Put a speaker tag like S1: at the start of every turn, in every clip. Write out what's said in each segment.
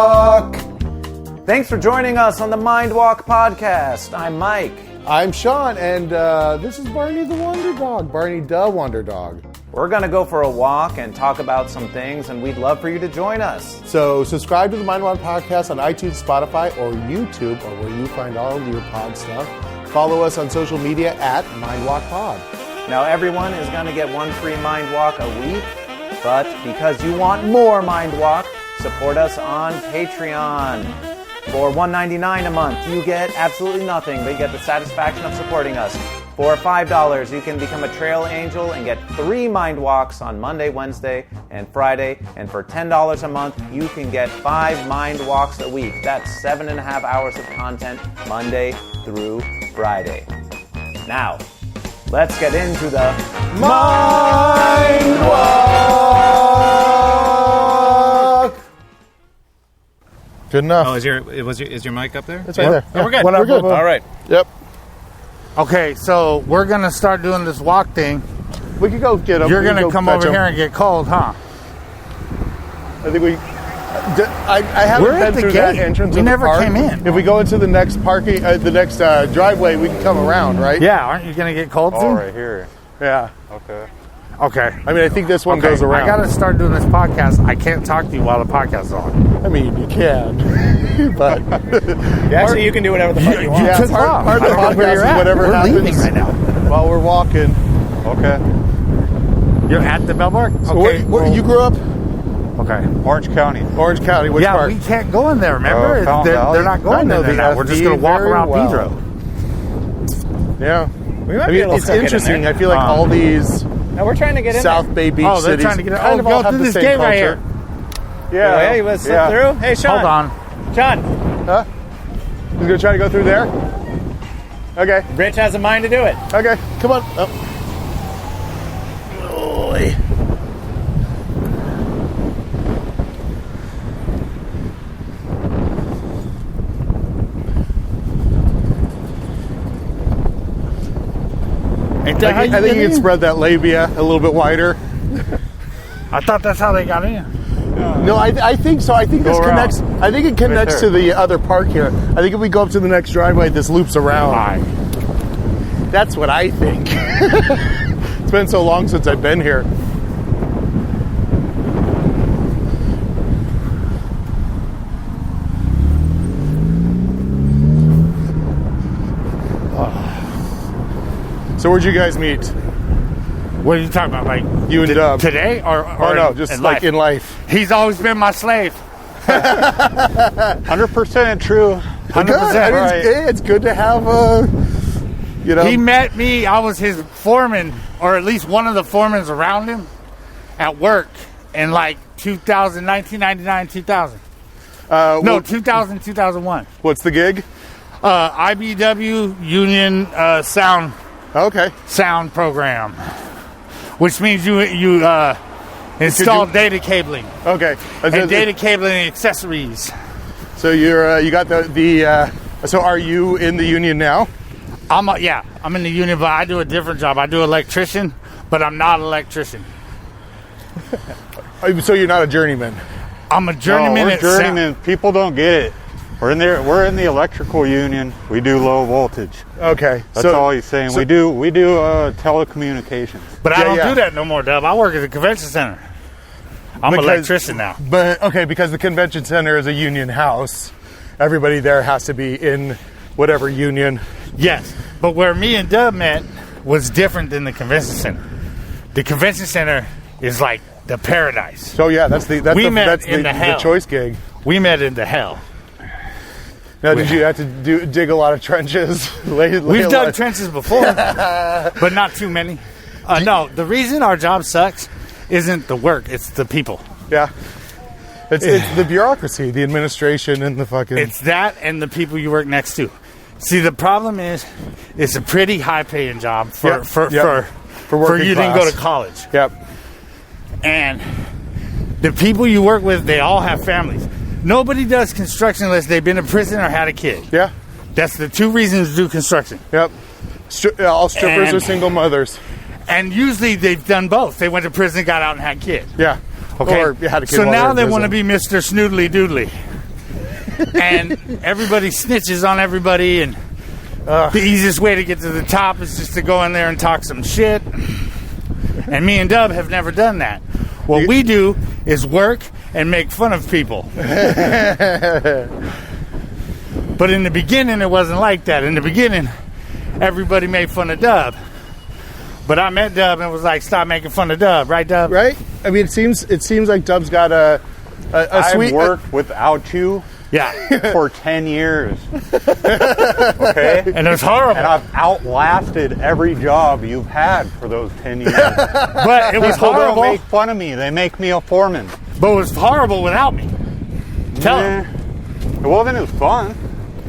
S1: MindWalk! Thanks for joining us on the MindWalk podcast. I'm Mike.
S2: I'm Sean, and this is Barney the Wonder Dog. Barney the Wonder Dog.
S1: We're going to go for a walk and talk about some things, and we'd love for you to join us.
S2: So subscribe to the MindWalk podcast on iTunes, Spotify, or YouTube, or where you find all of your pod stuff. Follow us on social media at MindWalkPod.
S1: Now, everyone is going to get one free MindWalk a week, but because you want more MindWalk, support us on Patreon. For $1.99 a month, you get absolutely nothing, but you get the satisfaction of supporting us. For $5, you can become a trail angel and get 3 MindWalks on Monday, Wednesday, and Friday. And for $10 a month, you can get 5 MindWalks a week. That's 7.5 hours of content, Monday through Friday. Now, let's get into the MindWalk!
S2: Good enough.
S1: Oh, is your mic up there?
S2: It's right there.
S1: Oh, we're good.
S2: We're good.
S1: All right.
S2: Yep.
S3: Okay, so we're going to start doing this walk thing.
S2: We could go get them.
S3: You're going to come over here and get cold, huh?
S2: I think we... I haven't
S3: We're at
S2: been
S3: the
S2: through
S3: gate.
S2: that entrance
S3: We
S2: of the
S3: never
S2: park.
S3: came in.
S2: If we go into the next parking, the next driveway, we can come around, right?
S3: Yeah, aren't you going to get cold soon?
S4: Oh, right here.
S2: Yeah.
S4: Okay.
S3: Okay.
S2: I mean, I think this one goes around.
S3: I got to start doing this podcast. I can't talk to you while the podcast is on.
S2: I mean, you can. But...
S1: Actually, you can do whatever the fuck you want.
S2: Yeah,
S3: took
S2: part
S3: off.
S2: of the
S3: I don't know where
S2: podcast
S3: you're
S2: is
S3: at.
S2: whatever
S3: We're
S2: happens
S3: leaving right now.
S2: while we're walking.
S4: Okay.
S3: You're at the billboard?
S2: So
S3: Okay.
S2: where you grew up?
S3: Okay.
S4: Orange County.
S2: Orange County. Which
S3: Yeah,
S2: part?
S3: we can't go in there, remember?
S4: Fountain Valley?
S3: They're not going
S2: I know
S3: in there
S2: the
S3: now. We're just going to
S2: FD
S3: walk
S2: very
S3: around
S2: well.
S3: Pedro.
S2: Yeah.
S1: We might
S2: I
S1: be
S2: mean,
S1: able
S2: it's
S1: to get in
S2: interesting.
S1: there.
S2: I feel like all these
S1: No, we're trying to get in
S2: South Bay Beach
S3: Oh, they're
S2: cities
S3: trying to get in.
S2: kind of
S3: Oh,
S2: all
S3: go
S2: have
S3: through
S2: the
S3: this
S2: same
S3: gate right
S2: culture.
S1: there. Yeah, you want to slip through? Hey, Sean.
S3: Hold on.
S1: Sean,
S2: Huh? He's going to try to go through there? Okay.
S1: Rich has a mind to do it.
S2: Okay. Come on. Oh. Oy.
S3: Ain't that how
S2: I
S3: you
S2: think
S3: get
S2: you can
S3: in?
S2: spread that labia a little bit wider.
S3: I thought that's how they got in.
S2: No, I think so. I think this
S4: around.
S2: connects. I think it connects
S4: there.
S2: to the other park here. I think if we go up to the next driveway, this loops around.
S3: Why?
S2: That's what I think. It's been so long since I've been here. So where'd you guys meet?
S3: What are you talking about? Like
S2: You and Dub.
S3: today or
S2: Oh no, just like in life.
S3: He's always been my slave.
S4: 100% true.
S3: 100%.
S2: I mean,
S3: right.
S2: it's good to have a, you know.
S3: He met me. I was his foreman, or at least one of the foremans around him at work in like 2000, 1999, 2000. No, 2000, 2001.
S2: What's the gig?
S3: IBW Union Sound
S2: Okay.
S3: Program, which means you install data cabling
S2: Okay.
S3: and data cabling accessories.
S2: So you're you got the so are you in the union now?
S3: I'm in the union, but I do a different job. I do electrician, but I'm not an electrician.
S2: So you're not a journeyman.
S3: I'm a
S4: No,
S3: journeyman.
S4: we're
S3: at
S4: journeyman. People don't get it. We're in there. We're in the electrical union. We do low voltage.
S2: Okay.
S4: That's all he's saying. We do telecommunications.
S3: But I
S2: Yeah,
S3: don't
S2: yeah.
S3: do that no more, Dub. I work at the convention center. I'm an electrician now.
S2: But okay, because the convention center is a union house, everybody there has to be in whatever union.
S3: Yes, but where me and Dub met was different than the convention center. The convention center is like the paradise.
S2: So yeah, that's
S3: We
S2: the
S3: met in the hell.
S2: choice gig.
S3: We met in the hell.
S2: Now, did you have to dig a lot of trenches?
S3: We've dug trenches before, but not too many. No, the reason our job sucks isn't the work; it's the people.
S2: Yeah. It's the bureaucracy, the administration, and the fucking.
S3: It's that and the people you work next to. See, the problem is, it's a pretty high-paying job for
S2: working
S3: you didn't
S2: class.
S3: go to college.
S2: Yep.
S3: And the people you work with, they all have families. Nobody does construction unless they've been to prison or had a kid.
S2: Yeah.
S3: That's the two reasons to do construction.
S2: Yep. All strippers
S3: And-
S2: are single mothers.
S3: And usually they've done both. They went to prison, got out, and had kids.
S2: Yeah.
S3: Okay.
S2: Or you had a kid
S3: So
S2: while
S3: now
S2: in
S3: they want to
S2: prison.
S3: be Mr. Snoodly Doodly. And everybody snitches on everybody, and the easiest way to get to the top is just to go in there and talk some shit. And me and Dub have never done that. What we do is work and make fun of people. But in the beginning, it wasn't like that. In the beginning, everybody made fun of Dub. But I met Dub and was like, stop making fun of Dub. Right, Dub?
S2: Right? I mean, it seems like Dub's got a sweet...
S4: I've worked without you
S3: Yeah.
S4: for 10 years. Okay?
S3: And it was horrible.
S4: And I've outlasted every job you've had for those 10 years.
S3: But it was
S4: People don't
S3: horrible.
S4: make fun of me. They make me a foreman.
S3: But it was horrible without me. Tell
S4: Eh,
S3: him.
S4: it wasn't as fun.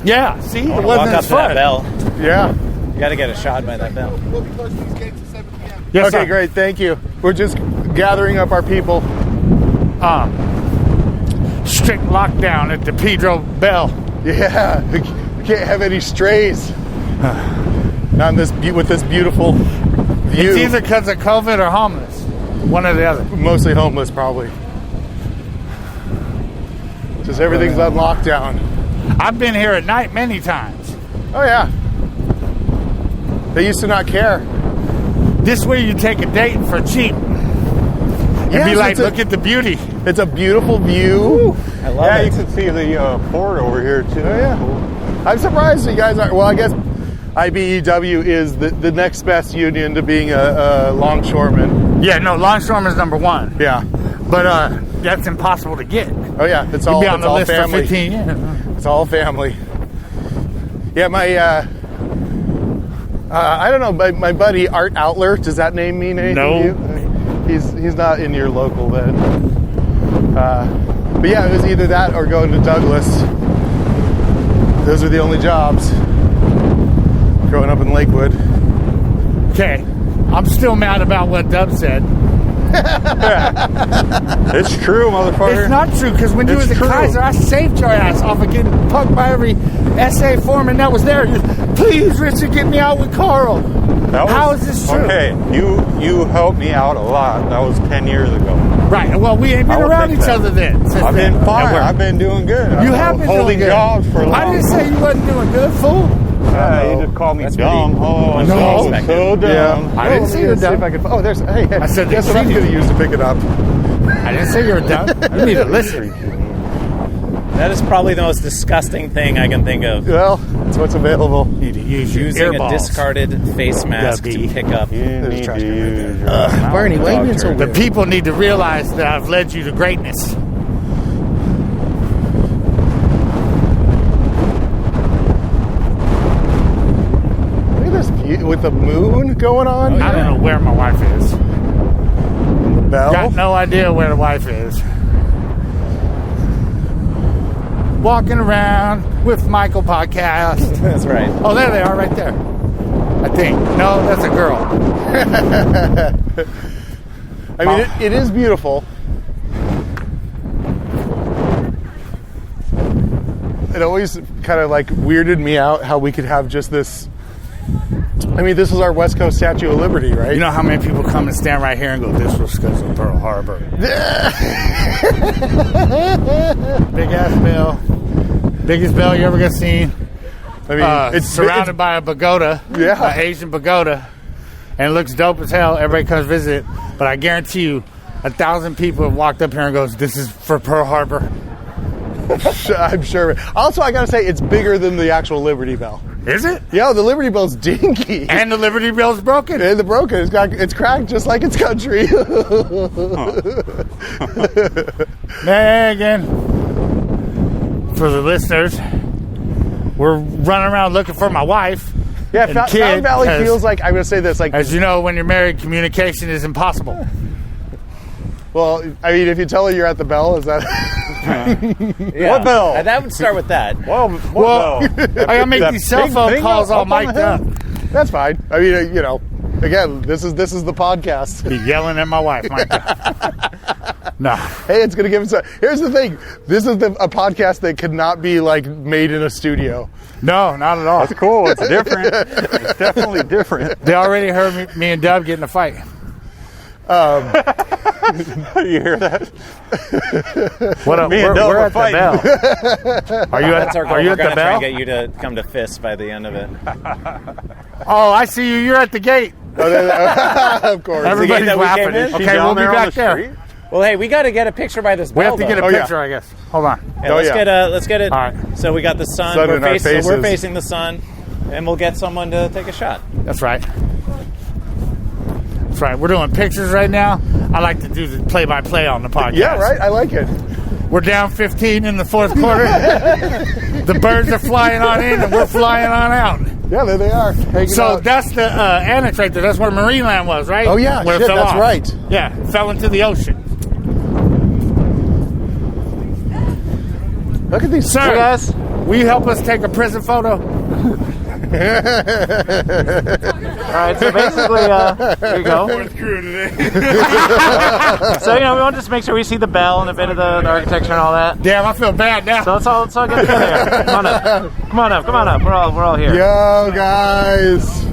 S3: Yeah, see? It
S1: Walk
S3: wasn't
S1: up
S3: as
S1: to that
S3: fun.
S1: bell.
S2: Yeah.
S1: You got to get a shot by that bell.
S2: We'll be closing these gates at 7 p.m.
S3: Yes,
S2: Okay,
S3: sir.
S2: great. Thank you. We're just gathering up our people.
S3: Strict lockdown at the Pedro Bell.
S2: Yeah. We can't have any strays. Not in this with this beautiful view.
S3: It's either because of COVID or homeless. One or the other.
S2: Mostly homeless, probably. Just everything's on lockdown.
S3: I've been here at night many times.
S2: Oh, yeah. They used to not care.
S3: This way you take a date for cheap. And
S2: Yes,
S3: be like,
S2: it's
S3: look at the beauty.
S2: It's a beautiful view.
S1: I love
S4: Yeah,
S1: it.
S4: you can see the port over here, too.
S2: Oh, yeah. I'm surprised you guys aren't. Well, I guess IBEW is the next best union to being a longshoreman.
S3: Yeah, no, longshoreman's number one.
S2: Yeah.
S3: But that's impossible to get.
S2: Oh, yeah. It's
S3: You'll
S2: all,
S3: be on
S2: it's
S3: the
S2: all
S3: list
S2: family.
S3: for 15 years.
S2: It's all family. Yeah, I don't know, my buddy Art Outler, does that name mean anything
S3: No.
S2: to you? He's not in your local then. But yeah, it was either that or going to Douglas. Those are the only jobs. Growing up in Lakewood.
S3: Okay, I'm still mad about what Dub said.
S4: It's true, motherfucker.
S3: It's not true, because when you
S4: It's
S3: was a
S4: true.
S3: Kaiser, I saved your ass off of getting punked by every SA foreman that was there. Please, Richard, get me out with Carl. How is this true?
S4: Okay, you helped me out a lot. That was 10 years ago.
S3: Right, well, we ain't
S4: I
S3: been
S4: will
S3: around
S4: take
S3: each
S4: that.
S3: other then. since
S4: I've
S3: then.
S4: been fine.
S3: At work.
S4: I've been doing good.
S3: You
S4: I've
S3: have been
S4: holding
S3: doing good.
S4: jobs for a long
S3: I didn't say you wasn't doing good, fool.
S4: Yeah, you just called me
S1: That's
S4: dumb.
S1: pretty
S4: Oh,
S3: No.
S4: no, so dumb.
S3: I didn't say you're
S2: let's see
S3: dumb.
S2: if I can. Oh, there's. Hey,
S3: I said
S2: guess
S3: they
S2: what I'm
S3: treated
S2: going to use to pick it up.
S3: I didn't say you were dumb. You need to listen.
S1: That is probably the most disgusting thing I can think of.
S2: Well, that's what's available.
S3: You need to use your
S1: Using a
S3: earballs.
S1: discarded face mask
S3: Dubby.
S1: to pick up.
S4: You
S2: There's a
S4: need
S2: trash
S4: to
S2: can right
S4: use
S2: there.
S4: your mouth
S2: Barney, why are you being so
S4: doctor.
S3: The
S2: weird?
S3: people need to realize that I've led you to greatness.
S2: Look at this view with the moon going on.
S3: I don't know where my wife is.
S2: The bell.
S3: Got no idea where the wife is. Walking around with Michael podcast.
S1: That's right.
S3: Oh, there they are, right there. I think. No, that's a girl.
S2: I mean, it is beautiful. It always kind of like weirded me out how we could have just this. I mean, this is our West Coast Statue of Liberty, right?
S3: You know how many people come and stand right here and go, this was because of Pearl Harbor. Big ass bell. Biggest bell you ever gonna see.
S2: I mean,
S3: It's surrounded by a pagoda.
S2: Yeah.
S3: An Asian pagoda. And it looks dope as hell. Everybody comes visit. But I guarantee you, 1,000 people have walked up here and goes, this is for Pearl Harbor.
S2: I'm sure. Also, I gotta say, it's bigger than the actual Liberty Bell.
S3: Is it?
S2: Yeah, the Liberty Bell's dinky.
S3: And the Liberty Bell's broken.
S2: And the broken, it's cracked just like its country.
S3: Megan, for the listeners, we're running around looking for my wife.
S2: Yeah,
S3: and
S2: Fountain
S3: kid,
S2: Valley
S3: as-
S2: feels like, I'm gonna say this, like,
S3: As you know, when you're married, communication is impossible.
S2: well, I mean, if you tell her you're at the Bell, is that?
S1: Yeah.
S4: What bell?
S1: That would start with that.
S4: Well,
S3: Well, I gotta make these cell phone calls all mic'd up.
S2: That's fine. I mean, you know, again, this is the podcast.
S3: Be yelling at my wife, mic'd up. No.
S2: Hey, it's gonna give us. Here's the thing. This is a podcast that could not be like made in a studio.
S3: No, not at all.
S4: that's cool. It's different. It's definitely different.
S3: They already heard me and Dub get in a fight.
S4: You hear that?
S3: What up?
S4: Me and
S3: We're
S4: Doug
S3: at the bell. Are you
S1: That's our
S3: at,
S1: goal.
S3: are you
S1: We're
S3: at the
S1: gonna try
S3: bell?
S1: and get you to come to fists by the end of it.
S3: Oh, I see you. You're at the gate.
S2: Of course.
S3: Everybody's
S1: that we came
S3: laughing.
S1: in?
S4: She's
S3: Okay,
S4: down
S3: we'll be
S4: there on
S3: back
S4: the
S3: there.
S4: street?
S1: Well, hey, we got to get a picture by this
S3: We
S1: bell.
S3: have to get a
S1: though.
S3: picture, I guess. Hold on.
S1: Yeah, let's get it.
S3: All right.
S1: So we got the sun.
S2: Sun
S1: we're,
S2: in our
S1: so we're
S2: faces.
S1: facing the sun, and we'll get someone to take a shot.
S3: That's right. That's right. We're doing pictures right now. I like to do the play-by-play on the podcast.
S2: Yeah, right? I like it.
S3: We're down 15 in the fourth quarter. The birds are flying on in, and we're flying on out.
S2: Yeah, there they are. Hanging
S3: So
S2: out.
S3: that's the annex right there. That's where Marineland was, right?
S2: Oh, yeah.
S3: Where it
S2: Shit,
S3: fell
S2: that's
S3: off.
S2: right.
S3: Yeah, it fell into the ocean.
S2: Look at these.
S3: Sir,
S1: Hey, guys.
S3: will you help us take a prison photo?
S1: All right, so basically, here you go.
S3: Crew today.
S1: So, we want to just make sure we see the bell and a bit of the architecture and all that.
S3: Damn, I feel bad now.
S1: So let's all get together here. Come on up. We're all here.
S2: Yo, guys.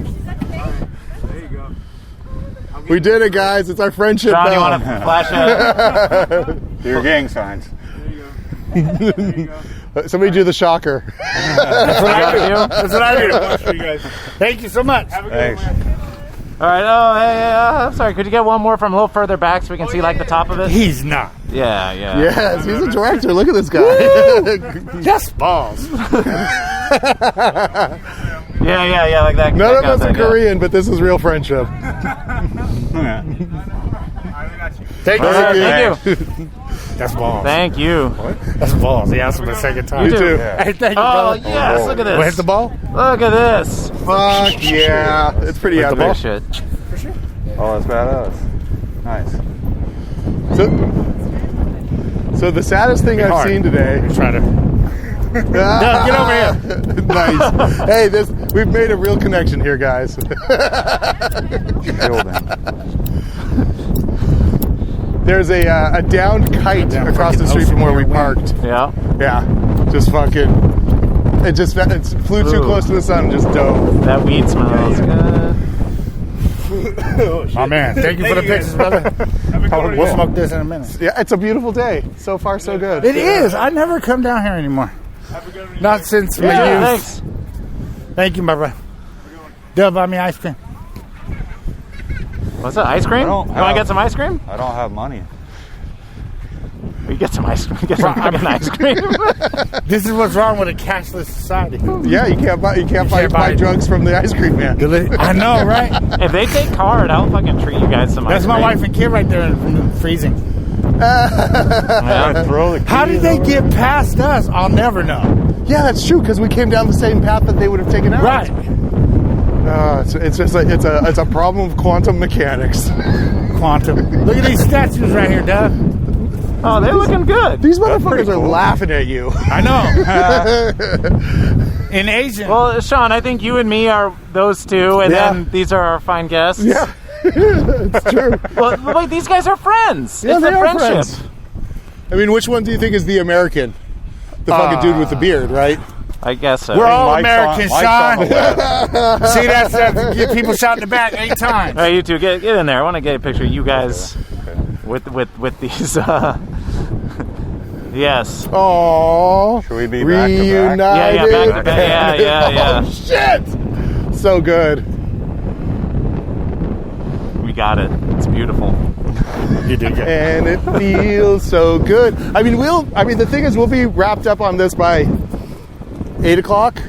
S2: We did it, guys. It's our friendship
S1: John, you
S2: bell.
S1: want to flash it?
S4: Your gang signs.
S2: Somebody do the shocker.
S3: That's what I do. That's what I do. Thank you so much.
S4: Thanks.
S1: All right. Oh, hey, I'm sorry. Could you get one more from a little further back so we can see like the top of it?
S3: He's not.
S1: Yeah.
S2: Yes, he's a director. Look at this guy.
S3: Just balls.
S1: Yeah, like that.
S2: None
S1: that
S2: of
S1: kind
S2: us are
S1: thing, yeah.
S2: Korean, but this is real friendship.
S3: Thank
S1: Thank you.
S3: That's balls.
S1: Thank you.
S3: That's balls. He asked him a second time.
S1: You too.
S3: Hey, thank you,
S1: Oh,
S3: brother.
S1: yes. Look at
S3: We'll hit
S1: this.
S3: the ball?
S1: Look at this.
S2: Fuck yeah. It's pretty
S1: The
S2: epic.
S1: bullshit.
S4: Oh, that's badass. Nice.
S2: So the saddest thing I've seen today.
S3: Try to. Doug, get over here.
S2: Nice. Hey, we've made a real connection here, guys. There's a downed kite across the street from where we parked.
S1: Yeah.
S2: Yeah, just fucking. It flew too
S1: Ooh.
S2: close to the sun and just dove.
S1: That weed smells good.
S3: My man, thank you for the pictures, brother. We'll smoke this in a minute.
S2: Yeah, it's a beautiful day. So far, so good.
S3: It is. I never come down here anymore. Not since my
S1: Yeah,
S3: youth.
S1: thanks.
S3: Thank you, my brother. Dub, buy me ice cream.
S1: What's that? Ice cream? You want to get some ice cream?
S4: I don't have money.
S1: We get some ice cream. Get some fucking ice cream.
S3: This is what's wrong with a cashless society.
S2: Yeah, you can't buy
S3: buy
S2: drugs from the ice cream man.
S3: I know, right?
S1: If they take card, I'll fucking treat you guys some
S3: That's
S1: ice
S3: my
S1: cream.
S3: wife and kid right there in freezing.
S1: Yeah.
S4: Throw the
S3: How did they get past us? I'll never know.
S2: Yeah, that's true because we came down the same path that they would have taken out.
S3: Right.
S2: It's just it's a problem of quantum mechanics.
S3: Quantum. Look at these statues right here, Doug.
S1: Oh, they're looking good.
S2: These motherfuckers are
S4: cool.
S2: laughing at you.
S3: I know. In Asian.
S1: Well, Sean, I think you and me are those two, and
S2: Yeah.
S1: then these are our fine guests.
S2: Yeah, it's true.
S1: Well, wait, these guys are friends.
S2: Yeah,
S1: it's
S2: they
S1: the
S2: are
S1: friendship.
S2: friends. I mean, which one do you think is the American? The fucking dude with the beard, right?
S1: I guess so.
S3: We're all
S4: Mike's
S3: Americans,
S4: Mike's on the
S3: Sean.
S4: left.
S3: See, that's get people shot in the back 8 times.
S1: All right, you two, get in there. I want to get a picture of you guys with these. Yes.
S2: Aww.
S4: Should we be back to back?
S2: Reunited.
S1: Yeah, back to back. Yeah.
S2: Oh, shit. So good.
S1: We got it. It's beautiful.
S3: You did good.
S2: And it feels so good. I mean, the thing is, we'll be wrapped up on this by 8 o'clock.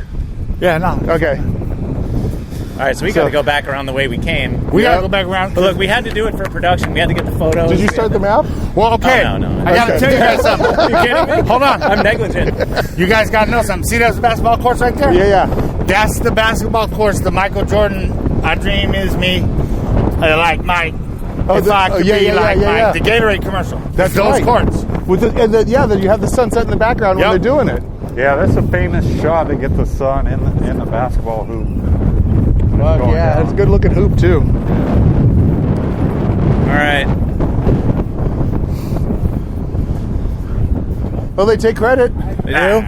S3: Yeah, no.
S2: Okay.
S1: All right, so we got to go back around the way we came.
S3: We
S2: Yeah.
S3: gotta go back around.
S1: But look, we had to do it for production. We had to get the photos.
S2: Did you start the map?
S3: Well, okay.
S1: Oh, no.
S3: I gotta
S2: Okay.
S3: tell you guys something.
S1: Are you kidding me?
S3: Hold on.
S1: I'm negligent.
S3: You guys gotta know something. See those basketball courts right there?
S2: Yeah.
S3: That's the basketball courts. The Michael Jordan, I Dream Is Me, like Mike. If I could be like Mike. The Gatorade commercial.
S2: That's
S3: those
S2: right.
S3: courts.
S2: Then you have the sunset in the background when
S3: Yep.
S2: they're doing it.
S4: Yeah, that's a famous shot to get the sun in the basketball hoop.
S2: Fuck
S4: Going
S2: yeah,
S4: down.
S2: that's a good looking hoop too.
S1: All right.
S2: Well, they take credit.
S1: They
S3: Nah.
S1: do?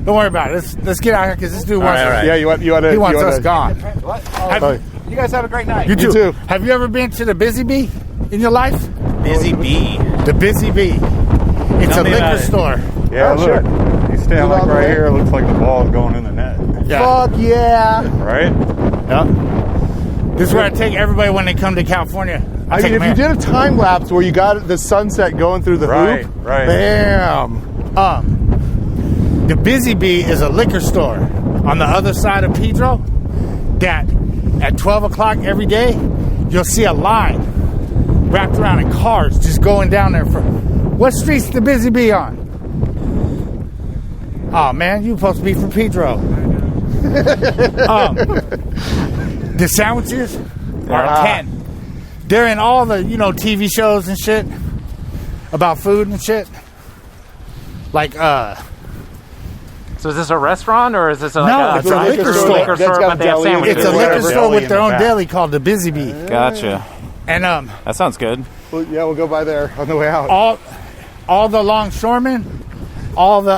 S3: Don't worry about it. Let's get out here because this dude wants
S1: right, all
S3: us.
S1: right.
S2: Yeah, you want
S3: He wants
S2: you
S3: us gone.
S2: Oh,
S1: You guys have a great night.
S3: You too.
S2: too.
S3: Have you ever been to the Busy Bee in your life?
S5: Busy Bee.
S3: The Busy Bee. It's
S5: Tell
S3: a
S5: me about
S3: liquor
S5: it.
S3: store.
S4: Yeah,
S2: Oh,
S4: look.
S2: shit.
S4: You stand
S2: Is it
S4: like
S2: on the
S4: right
S2: way?
S4: here. It looks like the ball is going in the net.
S3: Yeah.
S2: Fuck yeah.
S4: Right?
S3: Yeah. This is where I take everybody when they come to California.
S2: I
S3: take
S2: mean, if
S3: them
S2: you did a time lapse where you got the sunset going through the
S4: Right,
S2: hoop,
S4: right.
S2: bam.
S3: The Busy Bee is a liquor store on the other side of Pedro that at 12 o'clock every day, you'll see a line wrapped around in cars just going down there for... What street's the Busy Bee on? Oh, man, you're supposed to be from Pedro. The sandwiches are 10. They're in all the, TV shows and shit about food and shit. Like,
S5: So is this a restaurant or is this
S3: No,
S5: like
S3: it's a liquor store.
S5: liquor
S2: That's
S5: store,
S2: got
S5: but they have
S2: deli in it.
S5: sandwiches?
S3: it's a liquor
S4: Whatever.
S3: store
S4: Deli
S3: with
S4: in
S3: their
S4: the
S3: own
S4: back.
S3: deli called the Busy Bee.
S5: Gotcha.
S3: And
S5: That sounds good.
S2: Well, yeah, we'll go by there on the way out.
S3: all the longshoremen, all the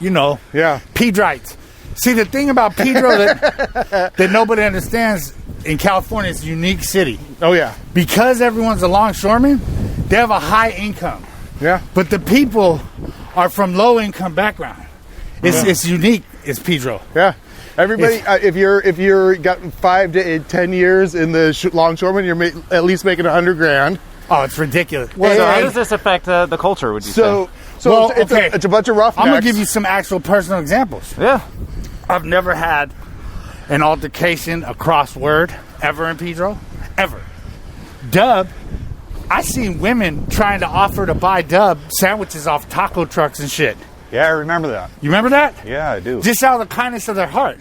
S2: Yeah.
S3: Pedrites. See, the thing about Pedro that nobody understands in California is a unique city.
S2: Oh, yeah.
S3: Because everyone's a longshoreman, they have a high income.
S2: Yeah.
S3: But the people are from low income background. It's unique. It's Pedro.
S2: Yeah. Everybody, if you're got 5 to 10 years in the longshoreman, you're at least making $100,000.
S3: Oh, it's ridiculous.
S5: So how does this affect the culture, would you say?
S2: So
S3: Well, okay.
S2: it's a bunch of roughnecks.
S3: I'm going to give you some actual personal examples.
S5: Yeah.
S3: I've never had an altercation, a crossword, ever in Pedro. Ever. Dub, I seen women trying to offer to buy Dub sandwiches off taco trucks and shit.
S4: Yeah, I remember that.
S3: You remember that?
S4: Yeah, I do.
S3: Just out of the kindness of their heart.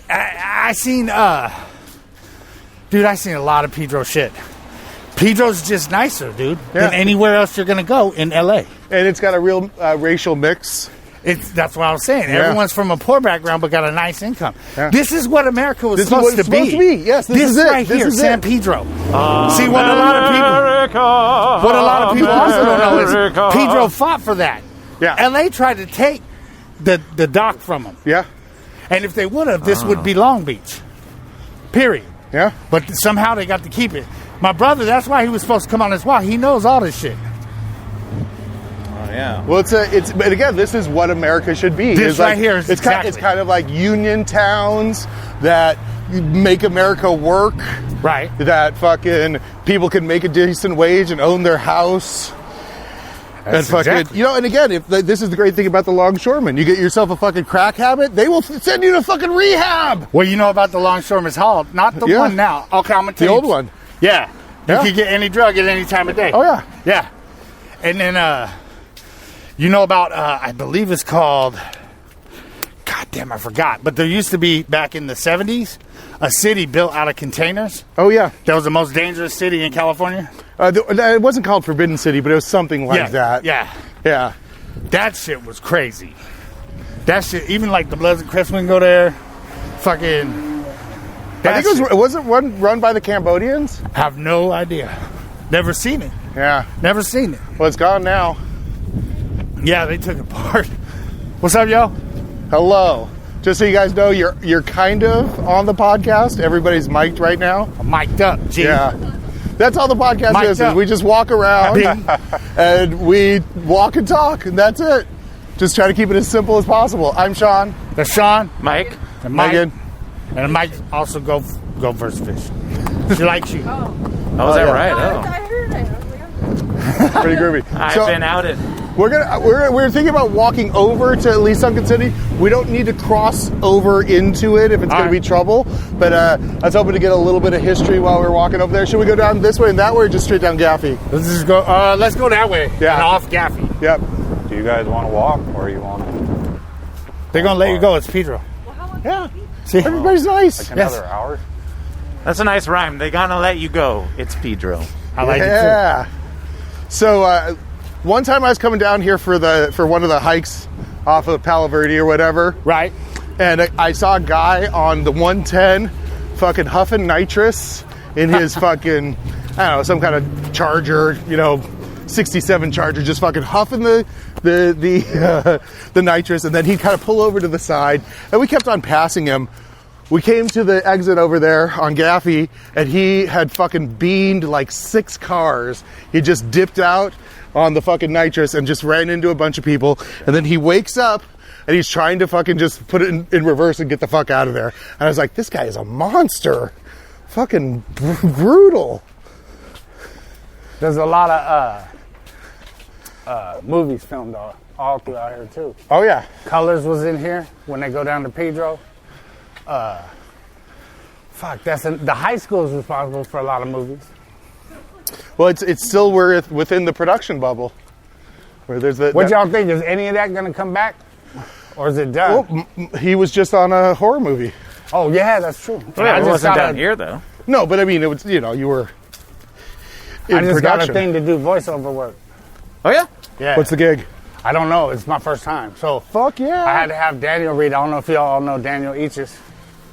S3: I seen a lot of Pedro shit. Pedro's just nicer, dude, than anywhere else you're going to go in L.A.
S2: And it's got a real racial mix.
S3: That's what I was saying.
S2: Yeah.
S3: Everyone's from a poor background but got a nice income.
S2: Yeah.
S3: This is what America was
S2: This is what
S3: supposed
S2: it's
S3: to be.
S2: supposed to be. Yes, this is it.
S3: right
S2: This
S3: here,
S2: is
S3: San
S2: it.
S3: Pedro. See, what a lot of people also don't know is Pedro fought for that.
S2: Yeah.
S3: L.A. tried to take the dock from them.
S2: Yeah.
S3: And if they would have, this would be Long Beach. Period.
S2: Yeah.
S3: But somehow they got to keep it. My brother, that's why he was supposed to come on this walk. He knows all this shit.
S5: Oh, yeah.
S2: Well, but again, this is what America should be.
S3: This
S2: It's
S3: right here is
S2: it's
S3: exactly.
S2: it's kind of like union towns that make America work.
S3: Right.
S2: That fucking people can make a decent wage and own their house.
S3: That's
S2: And fucking,
S3: exactly.
S2: and again, this is the great thing about the longshoremen. You get yourself a fucking crack habit, they will send you to fucking rehab.
S3: Well, you know about the Longshoremen's Hall. Not the
S2: Yeah.
S3: one now. Okay, I'm going to
S2: The
S3: tell you.
S2: old one.
S3: Yeah.
S2: Yeah.
S3: You can get any drug at any time of day.
S2: Oh, yeah.
S3: Yeah. And then, you know about, I believe it's called, God damn, I forgot. But there used to be, back in the 70s, a city built out of containers.
S2: Oh, yeah.
S3: That was the most dangerous city in California.
S2: It wasn't called Forbidden City, but it was something like that.
S3: Yeah.
S2: Yeah.
S3: That shit was crazy. That shit, even like the Bloods and Crips wouldn't go there. Fucking.
S2: I think it wasn't run by the Cambodians?
S3: Have no idea. Never seen it.
S2: Yeah.
S3: Never seen it.
S2: Well, it's gone now.
S3: Yeah, they took it apart. What's up, yo?
S2: Hello. Just so you guys know, you're kind of on the podcast. Everybody's mic'd right now.
S3: I'm mic'd up, G.
S2: Yeah. That's all the podcast
S3: Mic'd
S2: is.
S3: up.
S2: We just walk around and we walk and talk, and that's it. Just try to keep it as simple as possible. I'm Sean.
S3: That's Sean.
S5: Mike?
S3: And Mike.
S2: Megan.
S3: And Mike also go first fish. She likes you.
S5: Oh, is that
S2: yeah.
S5: right?
S6: I
S5: Oh.
S6: heard it. I was like,
S2: Pretty groovy.
S5: I've been outed.
S2: We're thinking about walking over to at least Sunken City. We don't need to cross over into it if it's going to be trouble. But I was hoping to get a little bit of history while we're walking over there. Should we go down this way and that way, or just straight down Gaffey?
S3: Let's just go. Let's go that way.
S2: Yeah.
S3: And off Gaffey.
S2: Yep.
S4: Do you guys want to walk or you want to?
S3: They're gonna let you go. It's Pedro.
S2: Yeah.
S3: See,
S2: Everybody's nice.
S4: Like another hour?
S5: That's a nice rhyme. They gonna let you go. It's Pedro.
S3: I like it
S2: Yeah. So one time I was coming down here for one of the hikes off of Palo Verde or whatever.
S3: too. Right.
S2: And I saw a guy on the 110 fucking huffing nitrous in his fucking, I don't know, some kind of Charger, 67 Charger, just fucking huffing the nitrous. And then he'd kind of pull over to the side. And we kept on passing him. we came to the exit over there on Gaffey, and he had fucking beamed like 6 cars. He just dipped out on the fucking nitrous and just ran into a bunch of people. And then he wakes up, and he's trying to fucking just put it in reverse and get the fuck out of there. And I was like, this guy is a monster. Fucking brutal.
S7: There's a lot of movies filmed all throughout here, too.
S2: Oh, yeah.
S7: Colors was in here when they go down to Pedro. The high school is responsible for a lot of movies.
S2: Well, it's still within the production bubble. Where there's
S7: What y'all think? Is any of that going to come back? Or is it done?
S2: Well, he was just on a horror movie.
S7: Oh, yeah, that's true.
S5: Well, it wasn't down here, though.
S2: No, but I mean, it was, you were in
S7: I just got
S2: production.
S7: a thing to do voiceover work.
S5: Oh, yeah?
S7: Yeah.
S2: What's the gig?
S7: I don't know. It's my first time. So
S2: Fuck yeah.
S7: I had to have Daniel read. I don't know if y'all all know Daniel Eaches.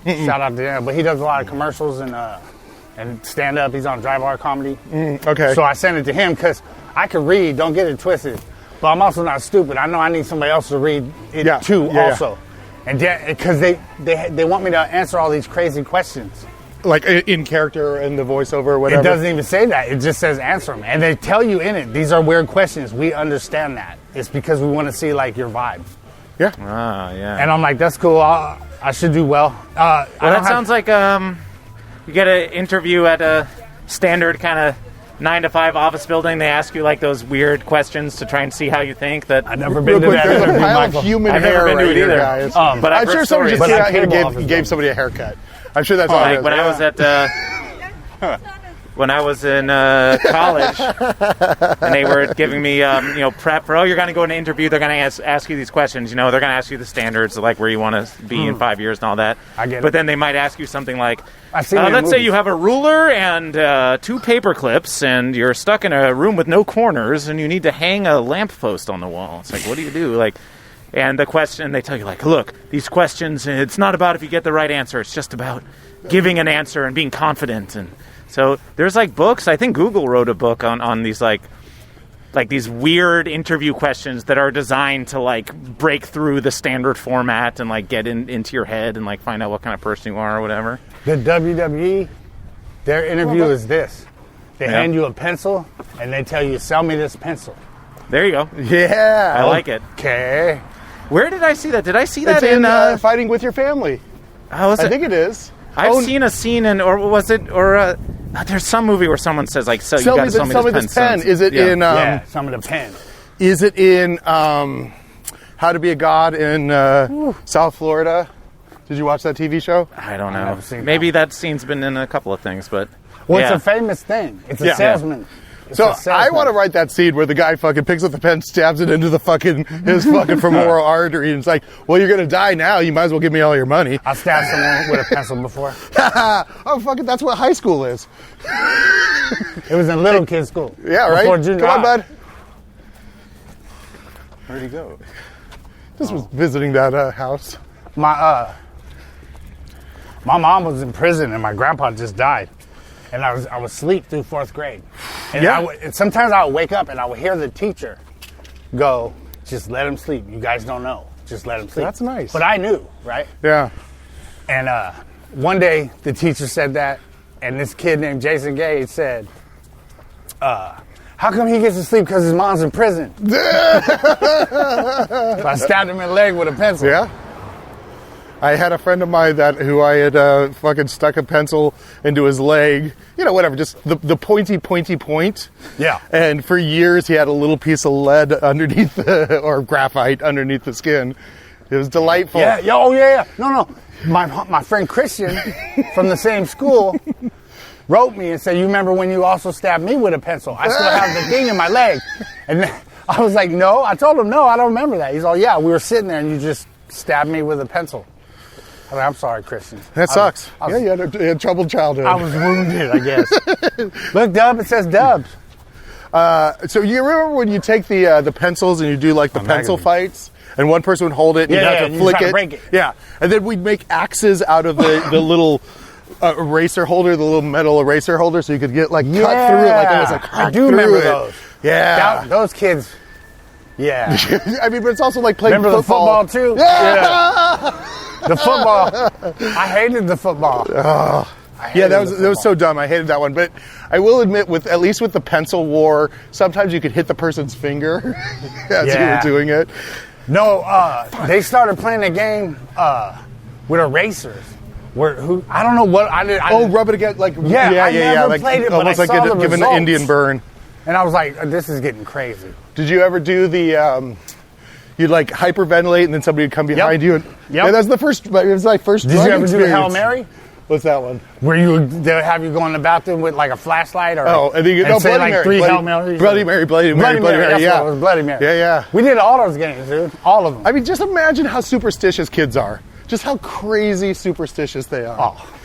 S7: Shout out to Daniel. But he does a lot of commercials and stand-up. He's on Drive Art Comedy.
S2: Okay.
S7: So I sent it to him because I could read. Don't get it twisted. But I'm also not stupid. I know I need somebody else to read it too also. And because they want me to answer all these crazy questions.
S2: Like in character and the voiceover or whatever?
S7: It doesn't even say that. It just says answer them. And they tell you in it, these are weird questions. We understand that. It's because we want to see, like, your vibe.
S2: Yeah.
S5: Ah, yeah.
S7: And I'm like, that's cool. I should do well.
S5: Well, that sounds like you get an interview at a standard kind of 9-to-5 office building. They ask you, like, those weird questions to try and see how you think. That
S7: I've never been to that.
S2: There's a
S7: interview,
S2: pile
S7: Michael.
S2: of human
S5: I've
S2: hair
S5: never been to
S2: right
S5: it
S2: here,
S5: either.
S2: guys.
S5: But
S2: I'm
S5: I've
S2: sure
S5: heard
S2: somebody just
S5: stories.
S2: came out here
S7: Cable
S2: and
S7: office
S2: gave somebody a haircut. I'm sure that's all it
S5: Like
S2: is.
S5: when I was at when I was in college, and they were giving me prep for, you're going to go in an interview. They're going to ask you these questions. They're going to ask you the standards, like where you want to be in 5 years and all that.
S7: I get it.
S5: But then they might ask you something like,
S7: I've seen it in
S5: let's say
S7: movies.
S5: you have a ruler and 2 paper clips, and you're stuck in a room with no corners, and you need to hang a lamppost on the wall. It's like, what do you do? Like, and the question, they tell you, like, look, these questions, it's not about if you get the right answer. It's just about giving an answer and being confident. And so there's, like, books. I think Google wrote a book on these, like these weird interview questions that are designed to, like, break through the standard format and, like, get into your head and, like, find out what kind of person you are or whatever.
S7: The WWE, their interview is this. They hand you a pencil, and they tell you, sell me this pencil.
S5: There you go.
S2: Yeah.
S5: I like it.
S7: Okay.
S5: Where did I see that? Did I see that
S2: It's in Fighting With Your Family.
S5: How was it?
S2: I think it is.
S5: I've seen a scene in, or was it, or there's some movie where someone says, like, so you got to sell me this pen.
S2: Is it in?
S7: Some of the pen.
S2: Is it in How to Be a God in South Florida? Did you watch that TV show?
S5: I don't know.
S7: never seen
S5: Maybe that scene's been in a couple of things, but
S7: Well,
S5: yeah.
S7: it's a famous thing. It's a salesman. It's
S2: So
S7: a salesman.
S2: I want to write that scene where the guy fucking picks up the pen, stabs it into the fucking his fucking femoral artery, and it's like, well, you're gonna die now. You might as well give me all your money.
S7: I stabbed someone with a pencil before.
S2: Oh fucking, that's what high school is.
S7: It was in little kid school.
S2: Yeah, right.
S7: Before junior
S2: Come on,
S7: high.
S2: bud. Where'd he go? Just was visiting that house.
S7: My mom was in prison and my grandpa just died, and I was asleep through 4th grade. And and sometimes I would wake up and I would hear the teacher go, "Just let him sleep. You guys don't know. Just let him sleep."
S2: That's nice.
S7: But I knew, right?
S2: Yeah.
S7: And one day the teacher said that, and this kid named Jason Gage said, "How come he gets to sleep because his mom's in prison?" So I stabbed him in the leg with a pencil.
S2: Yeah. I had a friend of mine who I had fucking stuck a pencil into his leg. Whatever, just the pointy point.
S7: Yeah.
S2: And for years he had a little piece of lead underneath or graphite underneath the skin. It was delightful.
S7: Yeah. Oh, yeah. No. My friend Christian from the same school wrote me and said, "You remember when you also stabbed me with a pencil? I still have the thing in my leg." And I was like, "No." I told him, "No, I don't remember that." He's all, "Yeah, we were sitting there and you just stabbed me with a pencil." I'm sorry, Christian.
S2: That sucks. You had a troubled childhood.
S7: I was wounded, I guess. Look, Dub, it says Dubs.
S2: So you remember when you take the pencils and you do like the pencil fights, and one person would hold it and you'd have to flick
S7: try
S2: it?
S7: to break it.
S2: Yeah. And then we'd make axes out of the little eraser holder, the little metal eraser holder, so you could get cut through it like almost like
S7: I do remember those.
S2: Yeah.
S7: Those kids. Yeah.
S2: I mean, but it's also like playing
S7: Remember
S2: football.
S7: the football too?
S2: Yeah.
S7: The football. I hated the football.
S2: Yeah, that was so dumb. I hated that one. But I will admit, at least with the pencil war, sometimes you could hit the person's finger as you were doing it.
S7: No, they started playing a game with erasers. I don't know what I did.
S2: Rub it against
S7: I never
S2: like
S7: played it, but
S2: almost
S7: I
S2: like
S7: saw the
S2: giving an
S7: results.
S2: Indian burn.
S7: And I was like, this is getting crazy.
S2: Did you ever do the? You'd like hyperventilate, and then somebody would come behind you. And, yeah, that's the first. It was my first.
S7: Did you ever
S2: experience.
S7: do Hail Mary?
S2: What's that one?
S7: Where they would have you go in the bathroom with like a flashlight or
S2: and then you
S7: say
S2: Bloody
S7: like
S2: Mary,
S7: 3 Hail Marys?
S2: Bloody Mary.
S7: That's
S2: Yeah,
S7: what it was, Bloody Mary.
S2: Yeah.
S7: We did all those games, dude. All of them.
S2: I mean, just imagine how superstitious kids are. Just how crazy superstitious they are.
S7: Oh.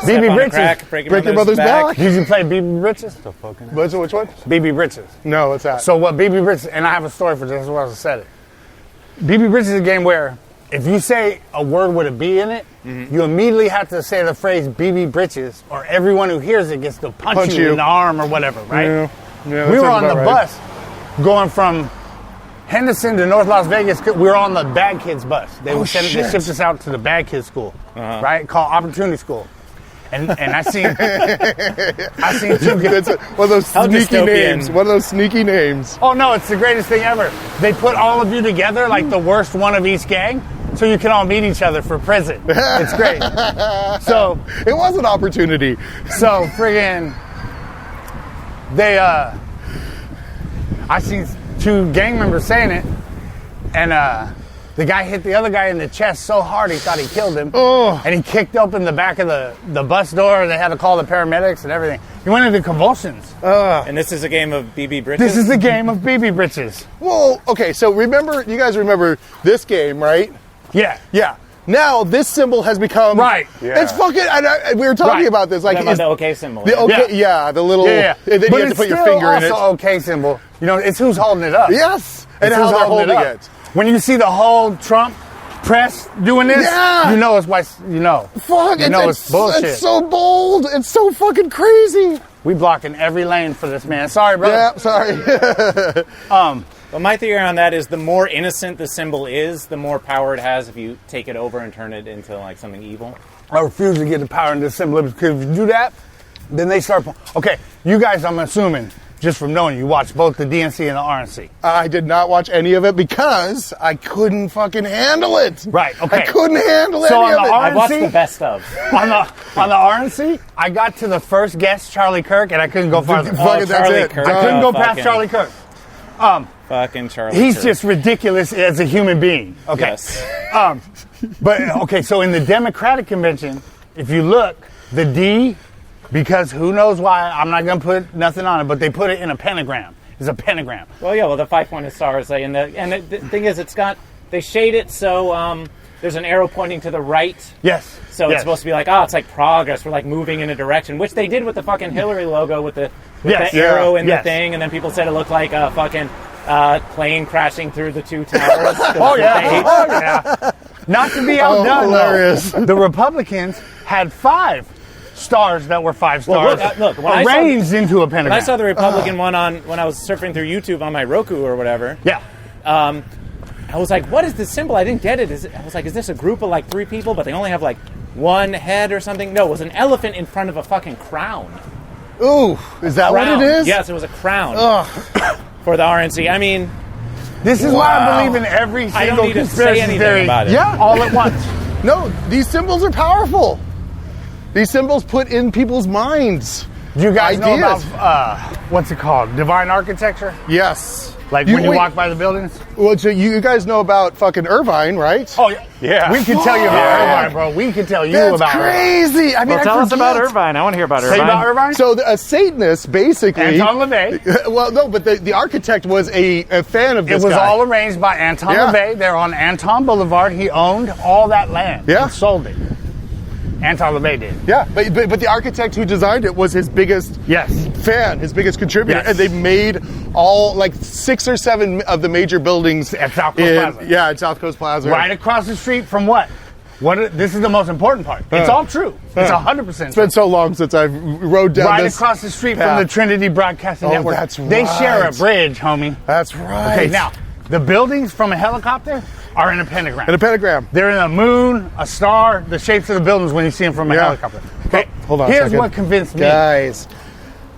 S7: BB Britches.
S5: Break
S2: your brother's back.
S7: Did you play BB Britches?
S2: Which one?
S7: BB Britches.
S2: No, what's that?
S7: So what BB Britches, and I have a story for this, that's why I said it. BB Britches is a game where if you say a word with a B in it, you immediately have to say the phrase BB Britches, or everyone who hears it gets to punch you in the arm or whatever, right?
S2: Yeah,
S7: we were on the bus going from Henderson to North Las Vegas. We were on the Bad Kids bus. They shipped us out to the Bad Kids school, right? Called Opportunity School. And I seen two kids.
S2: One of those sneaky names. One of those sneaky names.
S7: Oh no, it's the greatest thing ever. They put all of you together, like the worst one of each gang, so you can all meet each other for prison. It's great. So
S2: it was an opportunity.
S7: So friggin' I seen two gang members saying it, and the guy hit the other guy in the chest so hard he thought he killed him. And he kicked open the back of the bus door, and they had to call the paramedics and everything. He went into convulsions.
S5: And this is a game of BB Britches?
S7: This is a game of BB Britches.
S2: Well, okay, so you guys remember this game, right?
S7: Yeah.
S2: Yeah. Now this symbol has become
S7: right.
S2: Yeah. It's fucking. We were talking about this, like
S5: about the OK symbol.
S2: The OK, the little.
S7: Yeah.
S2: And then
S7: but
S2: you have to put your finger in it.
S7: It's also OK symbol. You know, it's who's holding it up.
S2: Yes, and how they're holding it.
S7: When you see the whole Trump press doing this, you know it's why.
S2: Fuck,
S7: it's bullshit.
S2: It's so bold. It's so fucking crazy.
S7: We blocking every lane for this man. Sorry, brother.
S2: Yeah, sorry.
S5: Well, my theory on that is the more innocent the symbol is, the more power it has if you take it over and turn it into like something evil.
S7: I refuse to get the power in this symbol because if you do that, then they start. Okay, you guys, I'm assuming, just from knowing you watched both the DNC and the RNC.
S2: I did not watch any of it because I couldn't fucking handle it.
S7: Right, okay.
S2: I couldn't handle
S7: so
S2: any of it.
S5: I watched the best of.
S7: On the RNC, I got to the first guest, Charlie Kirk, and I couldn't go farther.
S2: Fucking that's it.
S5: Kirk.
S7: I couldn't go past Charlie Kirk.
S5: Fucking Charlie
S7: He's
S5: Kirk.
S7: just ridiculous as a human being. Okay.
S5: Yes.
S7: But, okay, so in the Democratic convention, if you look, the D, because who knows why, I'm not going to put nothing on it, but they put it in a pentagram. It's a pentagram.
S5: Well, yeah, the 5-pointed stars. And the thing is, they shade it so there's an arrow pointing to the right.
S7: Yes.
S5: So it's supposed to be like, it's like progress. We're like moving in a direction, which they did with the fucking Hillary logo with the arrow in the thing. And then people said it looked like a fucking plane crashing through the two towers.
S7: Oh, yeah. Not to be outdone,
S2: hilarious.
S7: The Republicans had 5 stars that were 5 stars
S5: look,
S7: arranged into a pentagram.
S5: When I saw the Republican one when I was surfing through YouTube on my Roku or whatever.
S7: Yeah.
S5: I was like, what is this symbol? I didn't get it. I was like, is this a group of like 3 people, but they only have like 1 head or something? No, it was an elephant in front of a fucking crown.
S2: Ooh, is that what it is?
S5: Yes, it was a crown for the RNC. I mean,
S7: this is why I believe in every single
S5: I don't need to say anything
S7: theory
S5: about it.
S2: Yeah,
S7: all at once.
S2: No, these symbols are powerful. These symbols put in people's minds.
S7: Do you guys
S2: ideas.
S7: know about, what's it called? Divine architecture?
S2: Yes.
S7: Like when you walk by the buildings?
S2: Well, so you guys know about fucking Irvine, right?
S7: Oh, yeah. We can tell you about Irvine, bro. We can tell you
S2: That's
S7: about
S2: crazy. I mean,
S5: tell us about Irvine. I want to hear about Irvine.
S7: Say about Irvine?
S2: So a Satanist, basically.
S7: Anton LaVey.
S2: Well, no, but the architect was a fan of this
S7: It was
S2: guy.
S7: all arranged by Anton LaVey. They're on Anton Boulevard. He owned all that land.
S2: Yeah.
S7: And sold it. Anton LaVey did.
S2: Yeah, but the architect who designed it was his biggest fan, his biggest contributor.
S7: Yes.
S2: And they made all, like, 6 or 7 of the major buildings.
S7: At South Coast Plaza.
S2: Yeah, at South Coast Plaza.
S7: Right across the street from what? This is the most important part. It's all true. It's 100%
S2: It's been so long since I've rode down
S7: right
S2: this
S7: across the street
S2: path.
S7: from the Trinity Broadcasting Network.
S2: That's
S7: They share a
S2: right.
S7: bridge, homie.
S2: That's right.
S7: Okay, now, the buildings from a helicopter are in a pentagram.
S2: In a pentagram.
S7: They're in a moon, a star, the shapes of the buildings when you see them from a helicopter. Okay,
S2: hold on a
S7: here's
S2: second.
S7: what convinced me.
S2: Guys,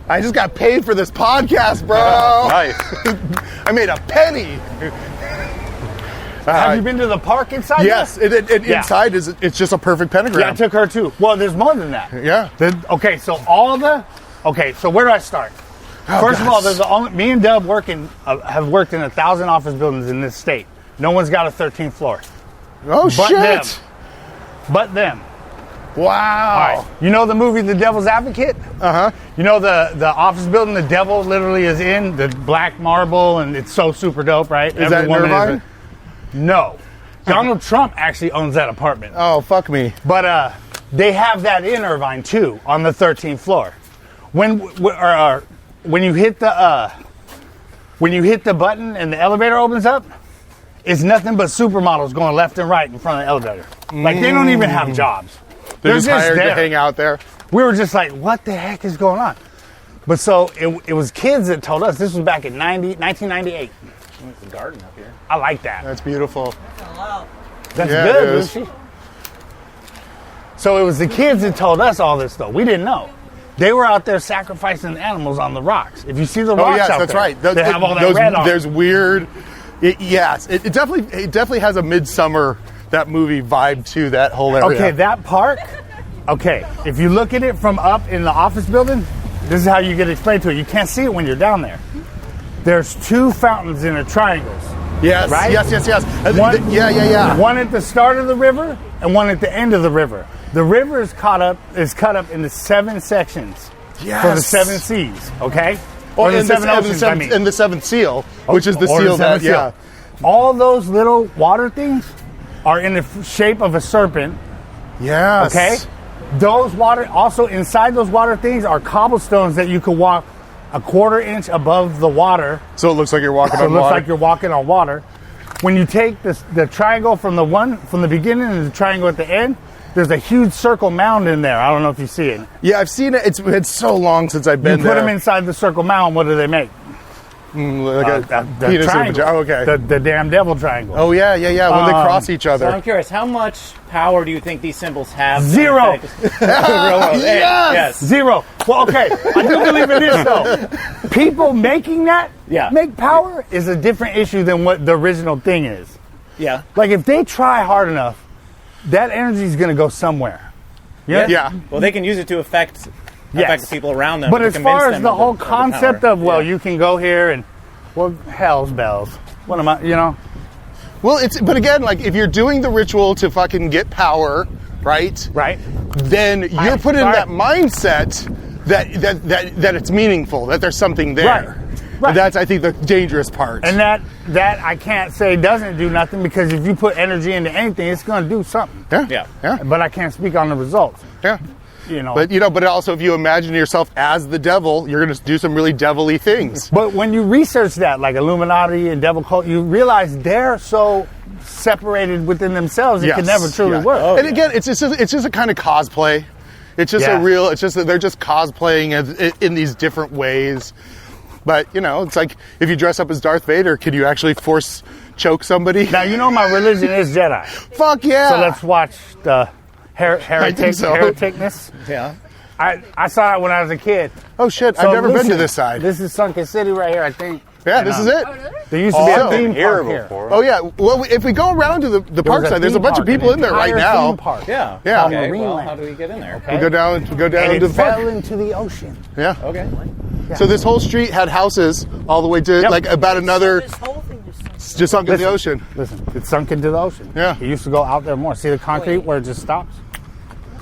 S2: I just got paid for this podcast, bro.
S4: Nice.
S2: I made a penny.
S7: Have you been to the park inside?
S2: Yes, inside it's just a perfect pentagram.
S7: Yeah, I took her too. Well, there's more than that.
S2: Yeah.
S7: Okay, so where do I start? First of all, there's me and Dub have worked in 1,000 office buildings in this state. No one's got a 13th floor.
S2: Oh,
S7: But
S2: shit.
S7: But them.
S2: Wow.
S7: All right. You know the movie The Devil's Advocate?
S2: Uh-huh.
S7: You know the office building the devil literally is in? The black marble, and it's so super dope, right?
S2: Is that Irvine?
S7: No. Donald Trump actually owns that apartment.
S2: Oh, fuck me.
S7: But they have that in Irvine, too, on the 13th floor. When you hit the button and the elevator opens up, it's nothing but supermodels going left and right in front of the elevator. Like, they don't even have jobs.
S2: They're just hired
S7: there.
S2: to hang out there.
S7: We were just like, what the heck is going on? But so it was kids that told us. This was back in 1998.
S5: There's a garden up here.
S7: I like that.
S2: That's beautiful.
S7: That's
S2: Yeah, it
S7: good,
S2: is.
S7: Lucy. So it was the kids that told us all this, though. We didn't know. They were out there sacrificing animals on the rocks. If you see the rocks out
S2: that's
S7: there,
S2: right.
S7: they have all that red on.
S2: There's weird. It definitely has a Midsummer, that movie vibe to that whole area.
S7: Okay, that park. Okay, if you look at it from up in the office building, this is how you get explained to it. You can't see it when you're down there. There's 2 fountains in a triangle.
S2: Yes,
S7: right?
S2: yes.
S7: Yeah. One at the start of the river and one at the end of the river. The river is cut up into 7 sections for the 7 seas. Okay. Or the 7 oceans.
S2: And the 7th seal, which is the
S7: Or
S2: seal that.
S7: 7th seal. All those little water things are in the shape of a serpent.
S2: Yes.
S7: Okay. Those water, also inside those water things are cobblestones that you could walk a 1/4 inch above the water.
S2: So it looks like you're walking
S7: So
S2: on
S7: it looks
S2: water.
S7: like you're walking on water. When you take the triangle from the beginning and the triangle at the end, there's a huge circle mound in there. I don't know if you see it.
S2: Yeah, I've seen it. It's been so long since I've been
S7: You
S2: there.
S7: put them inside the circle mound. What do they make?
S2: Like a
S7: The
S2: penis
S7: triangle.
S2: Oh, okay.
S7: The damn devil triangle.
S2: Oh, yeah. When they cross each
S5: So
S2: other.
S5: I'm curious, how much power do you think these symbols have?
S7: 0.
S5: Yes.
S7: 0. Well, okay. I do believe in this, though. People making that make power is a different issue than what the original thing is.
S5: Yeah.
S7: Like, if they try hard enough, that energy is going to go somewhere.
S2: Yeah.
S5: Well, they can use it to affect the people around them.
S7: But
S5: to
S7: as
S5: convince
S7: far
S5: them
S7: as the
S5: of
S7: whole
S5: of
S7: concept
S5: power.
S7: of, you can go here and, hell's bells. What am I,
S2: Well, but again, like, if you're doing the ritual to fucking get power, right?
S7: Right.
S2: Then you're put in that mindset that it's meaningful, that there's something there.
S7: Right.
S2: And that's, I think, the dangerous part.
S7: And that I can't say doesn't do nothing, because if you put energy into anything, it's going to do something.
S2: Yeah.
S7: But I can't speak on the results.
S2: Yeah.
S7: But
S2: but also, if you imagine yourself as the devil, you're going to do some really devil-y things.
S7: But when you research that, like Illuminati and devil cult, you realize they're so separated within themselves, it can never truly work.
S2: And again, it's just a kind of cosplay. It's just that they're just cosplaying in these different ways. But, it's like, if you dress up as Darth Vader, can you actually force choke somebody?
S7: Now, my religion is Jedi.
S2: Fuck yeah!
S7: So let's watch the hereticness.
S5: Yeah.
S7: I saw it when I was a kid.
S2: Oh, shit.
S7: So
S2: I've never been to
S7: listen,
S2: this side.
S7: This is Sunken City right here, I think.
S2: Yeah, this is it.
S7: There used to be a
S2: Oh,
S7: theme
S4: here
S7: park here.
S4: before.
S2: Oh, yeah. Well, if we go around to the park
S7: was a
S2: side, there's a
S7: theme
S2: bunch of
S7: park,
S2: people
S7: an
S2: in there right
S7: entire
S2: now.
S7: theme park.
S5: Yeah.
S2: Yeah.
S5: Okay.
S7: Marine
S5: Well,
S7: land.
S5: how do we get in there?
S2: We go down
S7: And
S2: to
S7: it
S2: the park.
S7: fell into the ocean.
S2: Yeah.
S5: Okay.
S2: So this whole street had houses all the way to like about another,
S6: This whole thing just
S2: just sunk in the ocean.
S7: Listen, it's sunk into the ocean.
S2: Yeah.
S7: It used to go out there more. See the concrete where it just stops?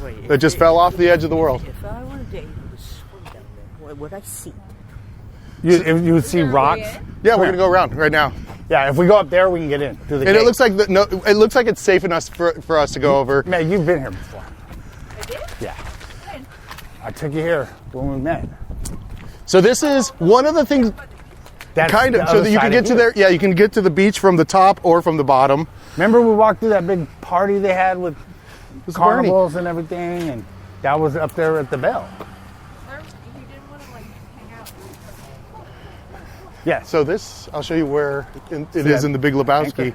S6: wait.
S2: It just fell off the edge of the world.
S6: If I were to swim down there, what would I see?
S7: You would see rocks.
S2: Yeah, we're gonna go around right now.
S7: Yeah, if we go up there, we can get in through the
S2: And
S7: gate.
S2: it looks like it looks like it's safe enough for us to go over.
S7: Man, you've been here before.
S6: I did?
S7: Yeah. I took you here when we met.
S2: So this is one of the things,
S7: That's
S2: kind
S7: the
S2: of, so
S7: other
S2: that you can
S7: side
S2: get
S7: of
S2: to
S7: here.
S2: there. Yeah, you can get to the beach from the top or from the bottom.
S7: Remember we walked through that big party they had with
S2: was Barney.
S7: carnivals and everything, and that was up there at the Bell.
S6: You didn't want to hang out.
S7: Yes.
S2: So this, I'll show you where it is in the Big Lebowski.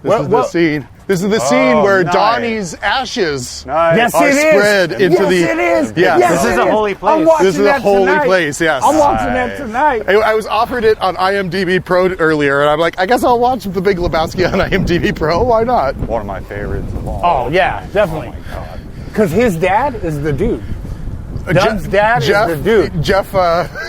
S2: This is the scene. This is the scene where Donny's ashes
S7: Yes,
S2: are
S7: it is.
S2: spread into the.
S7: Yes, it is.
S2: Yeah.
S7: Yes,
S5: This is
S7: it
S5: a holy place.
S7: I'm watching
S2: This is a
S7: that
S2: holy
S7: tonight.
S2: place. Yes.
S7: I'm watching that tonight.
S2: I was offered it on IMDb Pro earlier, and I'm like, I guess I'll watch The Big Lebowski on IMDb Pro. Why not?
S4: One of my favorites of all.
S7: Oh yeah, definitely.
S4: Oh my God.
S7: Because his dad is the dude. Doug's dad
S2: Jeff,
S7: is the dude.
S2: Jeff.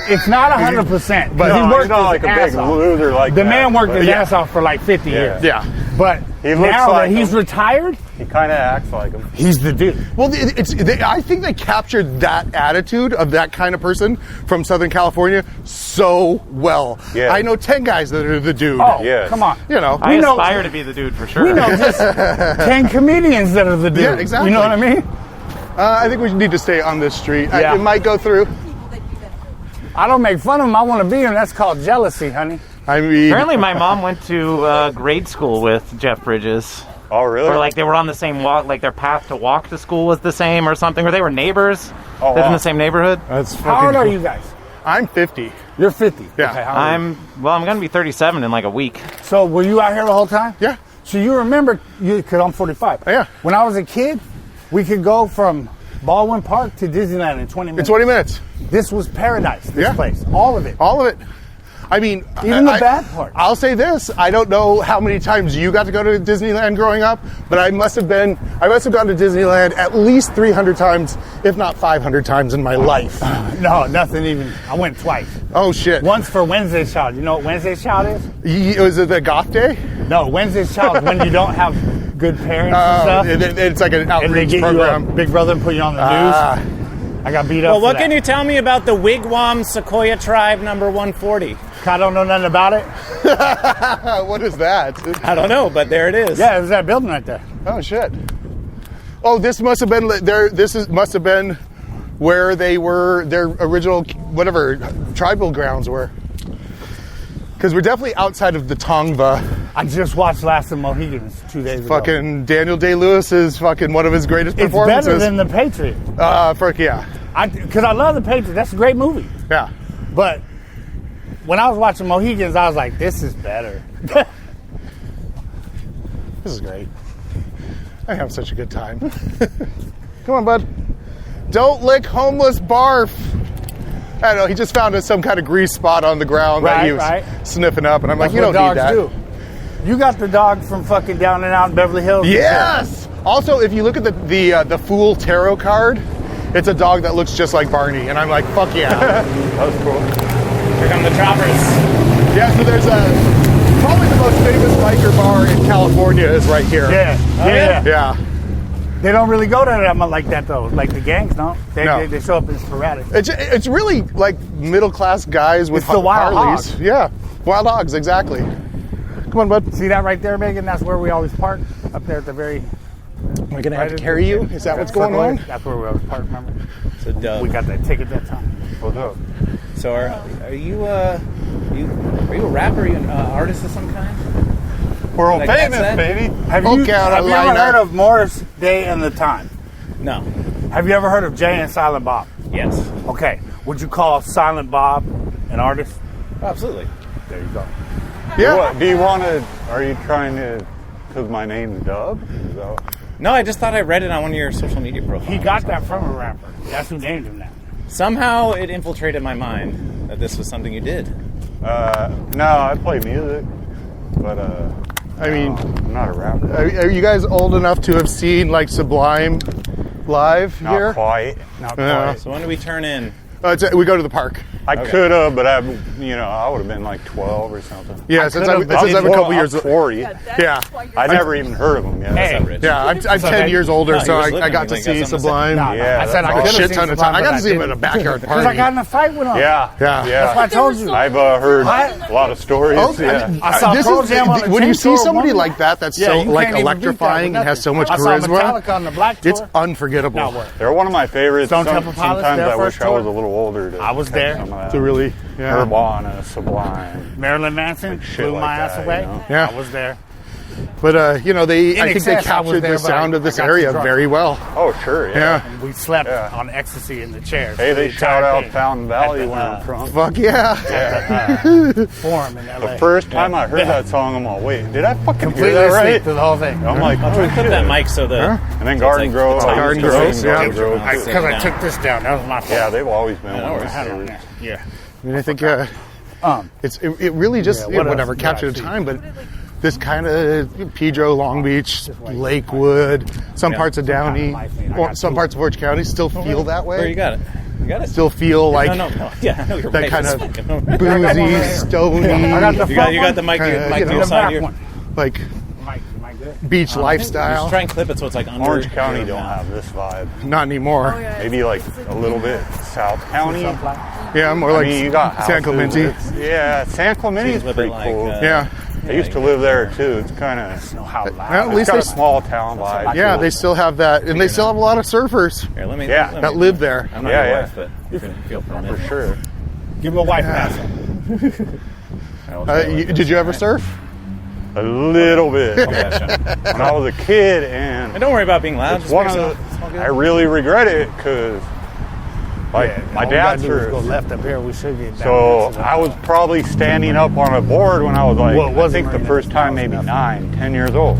S7: It's not 100%, but
S4: No,
S7: he
S4: he's
S7: worked
S4: not
S7: his
S4: like a
S7: ass
S4: big
S7: off.
S4: loser like
S7: The
S4: that,
S7: man worked
S4: but
S7: his ass off for like 50 years.
S2: Yeah.
S7: But
S4: He looks
S7: now
S4: like
S7: that he's
S4: him.
S7: retired,
S4: He kind of acts like him.
S7: he's the dude.
S2: Well, I think they captured that attitude of that kind of person from Southern California so well.
S4: Yeah.
S2: I know 10 guys that are the dude.
S7: Oh,
S4: Yes.
S7: come on.
S2: You know.
S5: I
S7: know-
S5: aspire to be the dude for sure.
S7: We know just 10 comedians that are the dude.
S2: Yeah, exactly.
S7: You know what I mean?
S2: I think we need to stay on this street.
S7: Yeah.
S2: It might go through.
S7: I don't make fun of him. I want to be him. That's called jealousy, honey.
S2: I mean,
S5: Apparently, my mom went to grade school with Jeff Bridges.
S4: Oh, really?
S5: Or like they were on the same walk, like their path to walk to school was the same or something, or they were neighbors, lived in
S4: wow.
S5: the same neighborhood.
S2: that's
S7: How old are you guys?
S2: I'm 50.
S7: You're 50.
S2: Yeah.
S7: Okay, how old are you?
S5: I'm going to be 37 in like a week.
S7: So were you out here the whole time?
S2: Yeah.
S7: So you remember, because I'm 45.
S2: Yeah.
S7: When I was a kid, we could go from Baldwin Park to Disneyland in 20
S2: In
S7: minutes.
S2: 20 minutes.
S7: This was paradise, this
S2: Yeah.
S7: place. All of it.
S2: All of it. I mean,
S7: Even the bad parts.
S2: I'll say this: I don't know how many times you got to go to Disneyland growing up, but I must have gone to Disneyland at least 300 times, if not 500 times in my life.
S7: No, nothing even. I went twice.
S2: Oh shit!
S7: Once for Wednesday's Child. You know what Wednesday's Child is?
S2: Was it the goth day?
S7: No, Wednesday's Child is when you don't have good parents and stuff.
S2: It's like an
S7: And they
S2: outreach
S7: get
S2: program.
S7: you a Big Brother and put you on the
S2: Ah.
S7: news. I got beat up.
S5: Well, what
S7: for
S5: can
S7: that.
S5: you tell me about the Wigwam Sequoia Tribe number 140?
S7: I don't know nothing about it.
S2: What is that?
S5: I don't know, but there it is.
S7: Yeah, it was that building right there.
S2: Oh shit! Oh, this must have been there. Must have been where they were. Their original whatever tribal grounds were. Because we're definitely outside of the Tongva.
S7: I just watched Last of the Mohegans 2 days ago.
S2: Fucking Daniel Day-Lewis is fucking one of his greatest
S7: It's
S2: performances.
S7: better than The Patriot.
S2: Yeah.
S7: Because I love The Patriot. That's a great movie.
S2: Yeah.
S7: But when I was watching Mohegans, I was like, this is better.
S2: This is great. I have such a good time. Come on, bud. Don't lick homeless barf. I don't know. He just found us some kind of grease spot on the ground that he was sniffing up, and I'm like,
S7: That's
S2: you don't
S7: what
S2: need that.
S7: dogs do. You got the dog from fucking Down and Out in Beverly Hills.
S2: Yes. Also, if you look at the Fool Tarot card, it's a dog that looks just like Barney, and I'm like, fuck yeah.
S4: That was cool.
S5: Here come the choppers.
S2: Yeah. So there's probably the most famous biker bar in California is right here.
S7: Yeah. Yeah.
S2: Yeah.
S7: They don't really go to that much like that, though. Like the gangs, no?
S2: No.
S7: They show up in sporadic.
S2: It's really like middle class guys with
S7: It's the wild
S2: Harleys.
S7: hogs.
S2: Yeah, wild hogs, exactly. Come on, bud.
S7: See that right there, Megan? That's where we always park. Up there at the very...
S2: Am I gonna have to carry you? Is that what's going on?
S7: That's where we always park, remember?
S5: So,
S7: We got that ticket that time.
S4: What's up?
S5: So are you a rapper? Are you an artist of some kind?
S4: World
S5: Like that
S4: famous,
S5: said?
S4: baby.
S7: Have
S2: Okay,
S7: you ever
S2: Carolina.
S7: heard of Morris Day and the Time?
S5: No.
S7: Have you ever heard of Jay and Silent Bob?
S5: Yes.
S7: Okay. Would you call Silent Bob an artist?
S5: Absolutely.
S7: There you go.
S2: Yeah.
S4: What, do you want to? Are you trying to? Because my name's Dub. Is that what-
S5: No, I just thought I read it on one of your social media profiles.
S7: He got that from a rapper. That's who named him that.
S5: Somehow it infiltrated my mind that this was something you did.
S4: No, I play music, but
S2: I mean,
S4: I'm not a rapper.
S2: are you guys old enough to have seen like Sublime live
S4: Not
S2: here?
S4: quite.
S7: Not
S2: Yeah.
S7: quite.
S5: So when do we turn in?
S2: We go to the park.
S4: I could have, but I would have been like 12 or something.
S2: Yeah, since I'm a couple years.
S4: 40.
S2: Yeah.
S4: I never even heard of them yet.
S7: Hey.
S5: Rich.
S2: Yeah, I'm 10 years older,
S5: No,
S2: so
S5: you was
S2: I
S5: living,
S2: got to
S5: you think
S2: see
S5: that's something to say?
S2: Sublime.
S7: No,
S4: Yeah,
S7: I said I
S4: that's
S7: could
S2: a
S7: have
S2: shit
S7: seen
S2: ton of
S7: Sublime,
S2: time. I got
S7: but
S2: to see him at a
S7: didn't.
S2: backyard
S7: Because I
S2: party.
S7: got in a fight with him.
S4: Yeah.
S2: Yeah.
S7: That's why I told you.
S4: I've heard
S7: I-
S4: a lot of stories.
S2: Oh,
S4: yeah.
S7: I saw
S2: this
S7: Pearl
S2: is,
S7: Jam on the
S2: when you
S7: chain
S2: see
S7: tour
S2: somebody
S7: one-
S2: like that's
S7: Yeah,
S2: so
S7: you
S2: like
S7: can't even beat that with
S2: electrifying and has so much
S7: I saw
S2: charisma,
S7: Metallica on the Black Tour.
S2: it's unforgettable.
S7: Not worth.
S4: They're one of my favorites.
S7: Stone Temple Pilots,
S4: Sometimes
S7: their
S4: I wish
S7: first
S4: I was
S7: tour?
S4: a little older to
S7: I was
S4: catch
S7: there.
S4: some of that.
S2: To really, yeah.
S4: Nirvana, Sublime.
S7: Marilyn Manson
S4: shit
S7: blew
S4: like
S7: my
S4: that,
S7: ass away.
S4: you know?
S2: Yeah.
S7: I was there.
S2: But I think they
S7: excess, I was
S2: captured
S7: there,
S2: the
S7: but
S2: sound
S7: I
S2: of this
S7: got too
S2: area
S7: drunk.
S2: very well.
S4: Oh, sure, yeah.
S2: Yeah.
S7: And we slept
S4: Yeah.
S7: on ecstasy in the chairs.
S4: Hey, they
S7: The
S4: shout
S7: entire
S4: out
S7: thing.
S4: Fountain Valley
S7: At the,
S4: where I'm from.
S2: Fuck yeah.
S7: Forum in LA.
S4: The first time I heard that song, I'm like, wait, did I fucking
S7: Completely
S4: hear that
S7: asleep
S4: right?
S7: through the whole thing.
S4: I'm like,
S5: I'll try to put that mic so the.
S4: And then Garden
S5: like-
S4: Grove.
S5: it's
S4: I
S5: like
S4: used to
S2: Garden
S4: sing
S2: Grove,
S4: Garden
S2: yeah.
S4: Grove, too.
S7: Because I took this down. That was my fault.
S4: Yeah, they've always been
S5: Yeah,
S4: one of
S5: no
S4: my
S5: worries.
S4: favorites.
S7: Yeah.
S2: I mean, I think it really just
S7: Yeah, what
S2: whatever
S7: else did
S2: captured
S7: I
S2: the
S7: see?
S2: time, but this kind of Pedro, Long Beach, Lakewood, some parts of Downey, some parts of Orange County still feel that way.
S5: Where you got it? You got it?
S2: Still feel like
S5: no. Yeah, I know you're
S2: that
S5: right.
S2: kind
S5: It's
S2: of
S5: fucking-
S2: boozy, stony,
S7: I got the
S5: You
S7: front
S5: got the mic.
S7: one.
S5: Mic to
S2: the
S5: your side
S7: back
S5: here.
S7: one.
S2: like
S7: Am I good?
S2: beach
S5: Just
S2: lifestyle.
S5: try and clip it so it's like under.
S4: Orange County
S5: your
S4: don't
S5: mouth.
S4: have this vibe.
S2: Not anymore.
S4: Maybe like a little bit South County.
S2: Yeah, more
S4: I
S2: like
S4: mean, you got
S2: San
S4: houses.
S2: Clemente.
S4: Yeah, San Clemente is
S5: Seems a bit
S4: pretty
S5: like,
S4: cool.
S2: Yeah.
S4: I used to live there too. It's kind of
S7: Know how loud.
S2: Well, at
S4: it's
S2: least
S4: got
S2: they
S4: a small town vibe.
S2: yeah,
S4: to it.
S2: they still have that, and they still have a lot of surfers
S5: Here, let me.
S4: Yeah,
S5: let
S2: that
S5: me-
S2: live there.
S5: I'm not
S4: Yeah,
S5: your
S4: yeah.
S5: wife, but you can feel
S4: for
S5: permitted.
S4: sure.
S7: Give him a wife pass.
S2: Did you ever surf?
S4: A little bit
S5: Gotcha.
S4: when I was a kid, and
S5: And don't worry about being loud.
S4: it's
S5: Just
S4: one
S5: make
S4: of
S5: yourself- it's all
S4: the.
S5: good.
S4: I really regret it because, like, my dad's
S7: Go
S4: surfed.
S7: left up here. We should get down.
S4: So
S7: this is
S4: I was probably standing up on a board when I was like,
S7: Well, it
S4: I
S7: wasn't
S4: think the
S7: raining.
S4: first time maybe 9, 10 years old.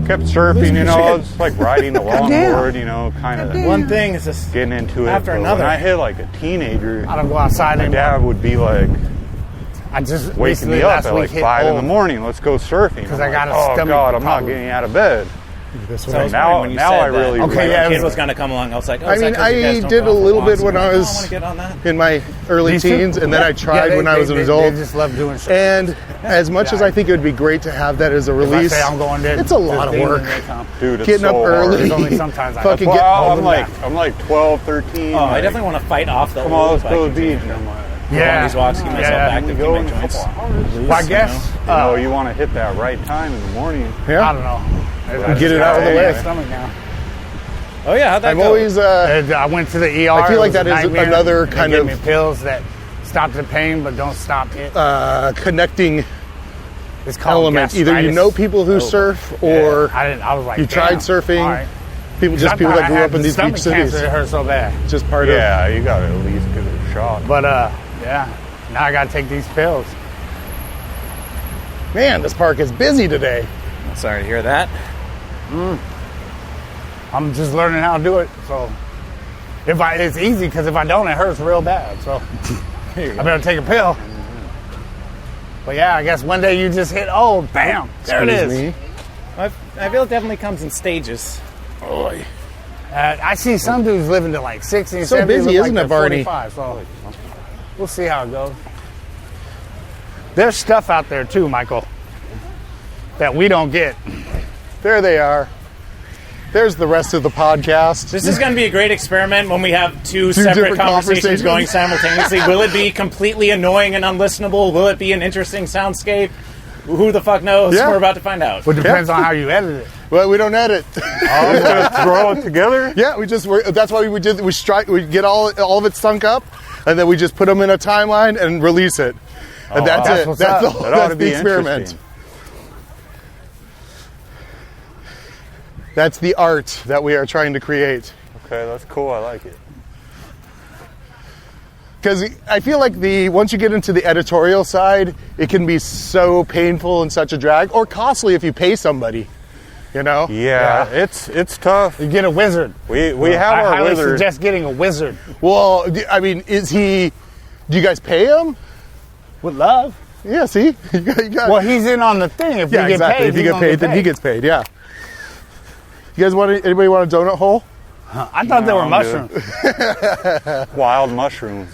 S4: Kept surfing, I was like riding a longboard, kind of
S5: One thing is just
S4: getting into it.
S5: After
S4: But
S5: another.
S4: when I hit like a teenager,
S7: I don't go outside
S4: my
S7: anymore.
S4: dad would be like
S7: I just
S4: waking
S7: recently
S4: me up
S7: last
S4: at
S7: week
S4: like
S7: hit
S4: 5 in the
S7: old.
S4: morning. Let's go surfing.
S7: 'Cause
S4: I'm
S7: I got
S4: like,
S7: a
S4: oh
S7: stomach
S4: God, I'm not
S7: problem.
S4: getting out of bed.
S5: So I was
S4: Now-
S5: wondering when you
S4: now
S5: said
S4: I
S5: that,
S4: really
S5: the
S7: Okay, yeah,
S5: kid
S7: it was-
S5: was going to come along. I was like, oh,
S2: I
S5: is that
S2: mean,
S5: 'cause you guys
S2: I
S5: don't
S2: did
S5: go
S2: a
S5: for
S2: little
S5: walks?
S2: bit when
S5: I'm
S2: I
S5: like,
S2: was
S5: I want to get on that.
S2: in my early
S7: These two-
S2: teens, and then I tried
S7: Yeah,
S2: when I was an
S7: they
S2: adult.
S7: just love doing shit.
S2: And as much as I think it would be great to have that as a
S7: If I
S2: release,
S7: say I'm going there,
S2: it's a lot of
S7: just
S2: work.
S7: they come.
S4: Dude, it's
S2: Getting
S4: so
S2: up
S4: hard.
S2: early,
S7: There's only sometimes I
S2: fucking
S4: Well,
S2: get all
S4: I'm like 12, 13.
S5: Oh, I
S4: like,
S5: definitely want to fight off the
S4: come on, let's
S5: old
S4: go to
S5: bike
S4: the beach.
S5: and
S4: And I'm like,
S5: go on these walks, keep myself
S7: Yeah,
S5: active,
S4: go
S5: keep
S4: in
S5: my
S4: a
S5: joints
S4: couple
S5: loose,
S7: Well, I guess
S4: you want to hit that right time in the morning.
S2: Yeah.
S7: I don't know. I
S2: Get it out of the
S7: got
S2: way.
S7: my stomach now.
S5: Oh yeah, how'd that
S2: I'm
S5: go?
S2: always
S7: I went to the ER.
S2: I feel like
S7: It was
S2: that
S7: a
S2: is
S7: nightmare.
S2: another
S7: They
S2: kind
S7: gave
S2: of-
S7: me pills that stop the pain but don't stop it.
S2: connecting
S7: It's called
S2: element. Either you
S7: gastritis.
S2: know people who surf, or
S7: I didn't. I was like,
S2: you tried
S7: damn,
S2: surfing.
S7: all right.
S2: people
S7: I
S2: people
S7: thought
S2: that
S7: I
S2: grew
S7: had
S2: up in these
S7: stomach
S2: beach cities.
S7: cancer. It hurt so bad.
S2: Just part of.
S4: Yeah, you got to at least give it a shot.
S7: But yeah. Now I gotta take these pills.
S2: Man, this park is busy today.
S5: Sorry to hear that.
S7: I'm just learning how to do it. So it's easy because if I don't, it hurts real bad. So I better take a pill. But yeah, I guess one day you just hit old. Bam! There it
S2: Excuse
S7: is.
S2: me.
S5: I feel it definitely comes in stages.
S7: I see some dudes living to like 60 and
S2: So
S7: 70.
S2: busy,
S7: look like
S2: isn't it,
S7: they're
S2: Barney?
S7: 45, so we'll see how it goes. There's stuff out there too, Michael, that we don't get.
S2: There they are. There's the rest of the podcast.
S5: This is going to be a great experiment when we have two separate
S2: different
S5: conversations
S2: conversations.
S5: going simultaneously. Will it be completely annoying and unlistenable? Will it be an interesting soundscape? Who the fuck knows?
S2: Yeah.
S5: We're about to find out.
S7: But it depends on how you edit it.
S2: Well, we don't edit.
S4: Just throw it together?
S2: Yeah, that's why we did. We get all of it sunk up, and then we just put them in a timeline and release it. And that's
S7: that's
S2: it.
S7: what's
S2: That's,
S7: up.
S2: the,
S4: That ought
S2: that's
S4: to
S2: the
S4: be
S2: experiment.
S4: interesting.
S2: That's the art that we are trying to create.
S4: Okay, that's cool. I like it.
S2: Because I feel like once you get into the editorial side, it can be so painful and such a drag, or costly if you pay somebody. You know?
S4: Yeah, it's tough.
S7: You get a wizard.
S4: We have
S7: I
S4: our
S7: highly
S4: wizard.
S7: suggest getting a wizard.
S2: Well, I mean, do you guys pay him?
S7: With love.
S2: Yeah, see? You got
S7: Well, he's in on the thing. If
S2: yeah,
S7: you get
S2: exactly.
S7: paid,
S2: If you
S7: he's
S2: get
S7: gonna
S2: paid, then he gets paid, yeah. You guys anybody want a donut hole?
S7: I thought they were
S4: I'm
S7: mushrooms.
S4: Wild mushrooms.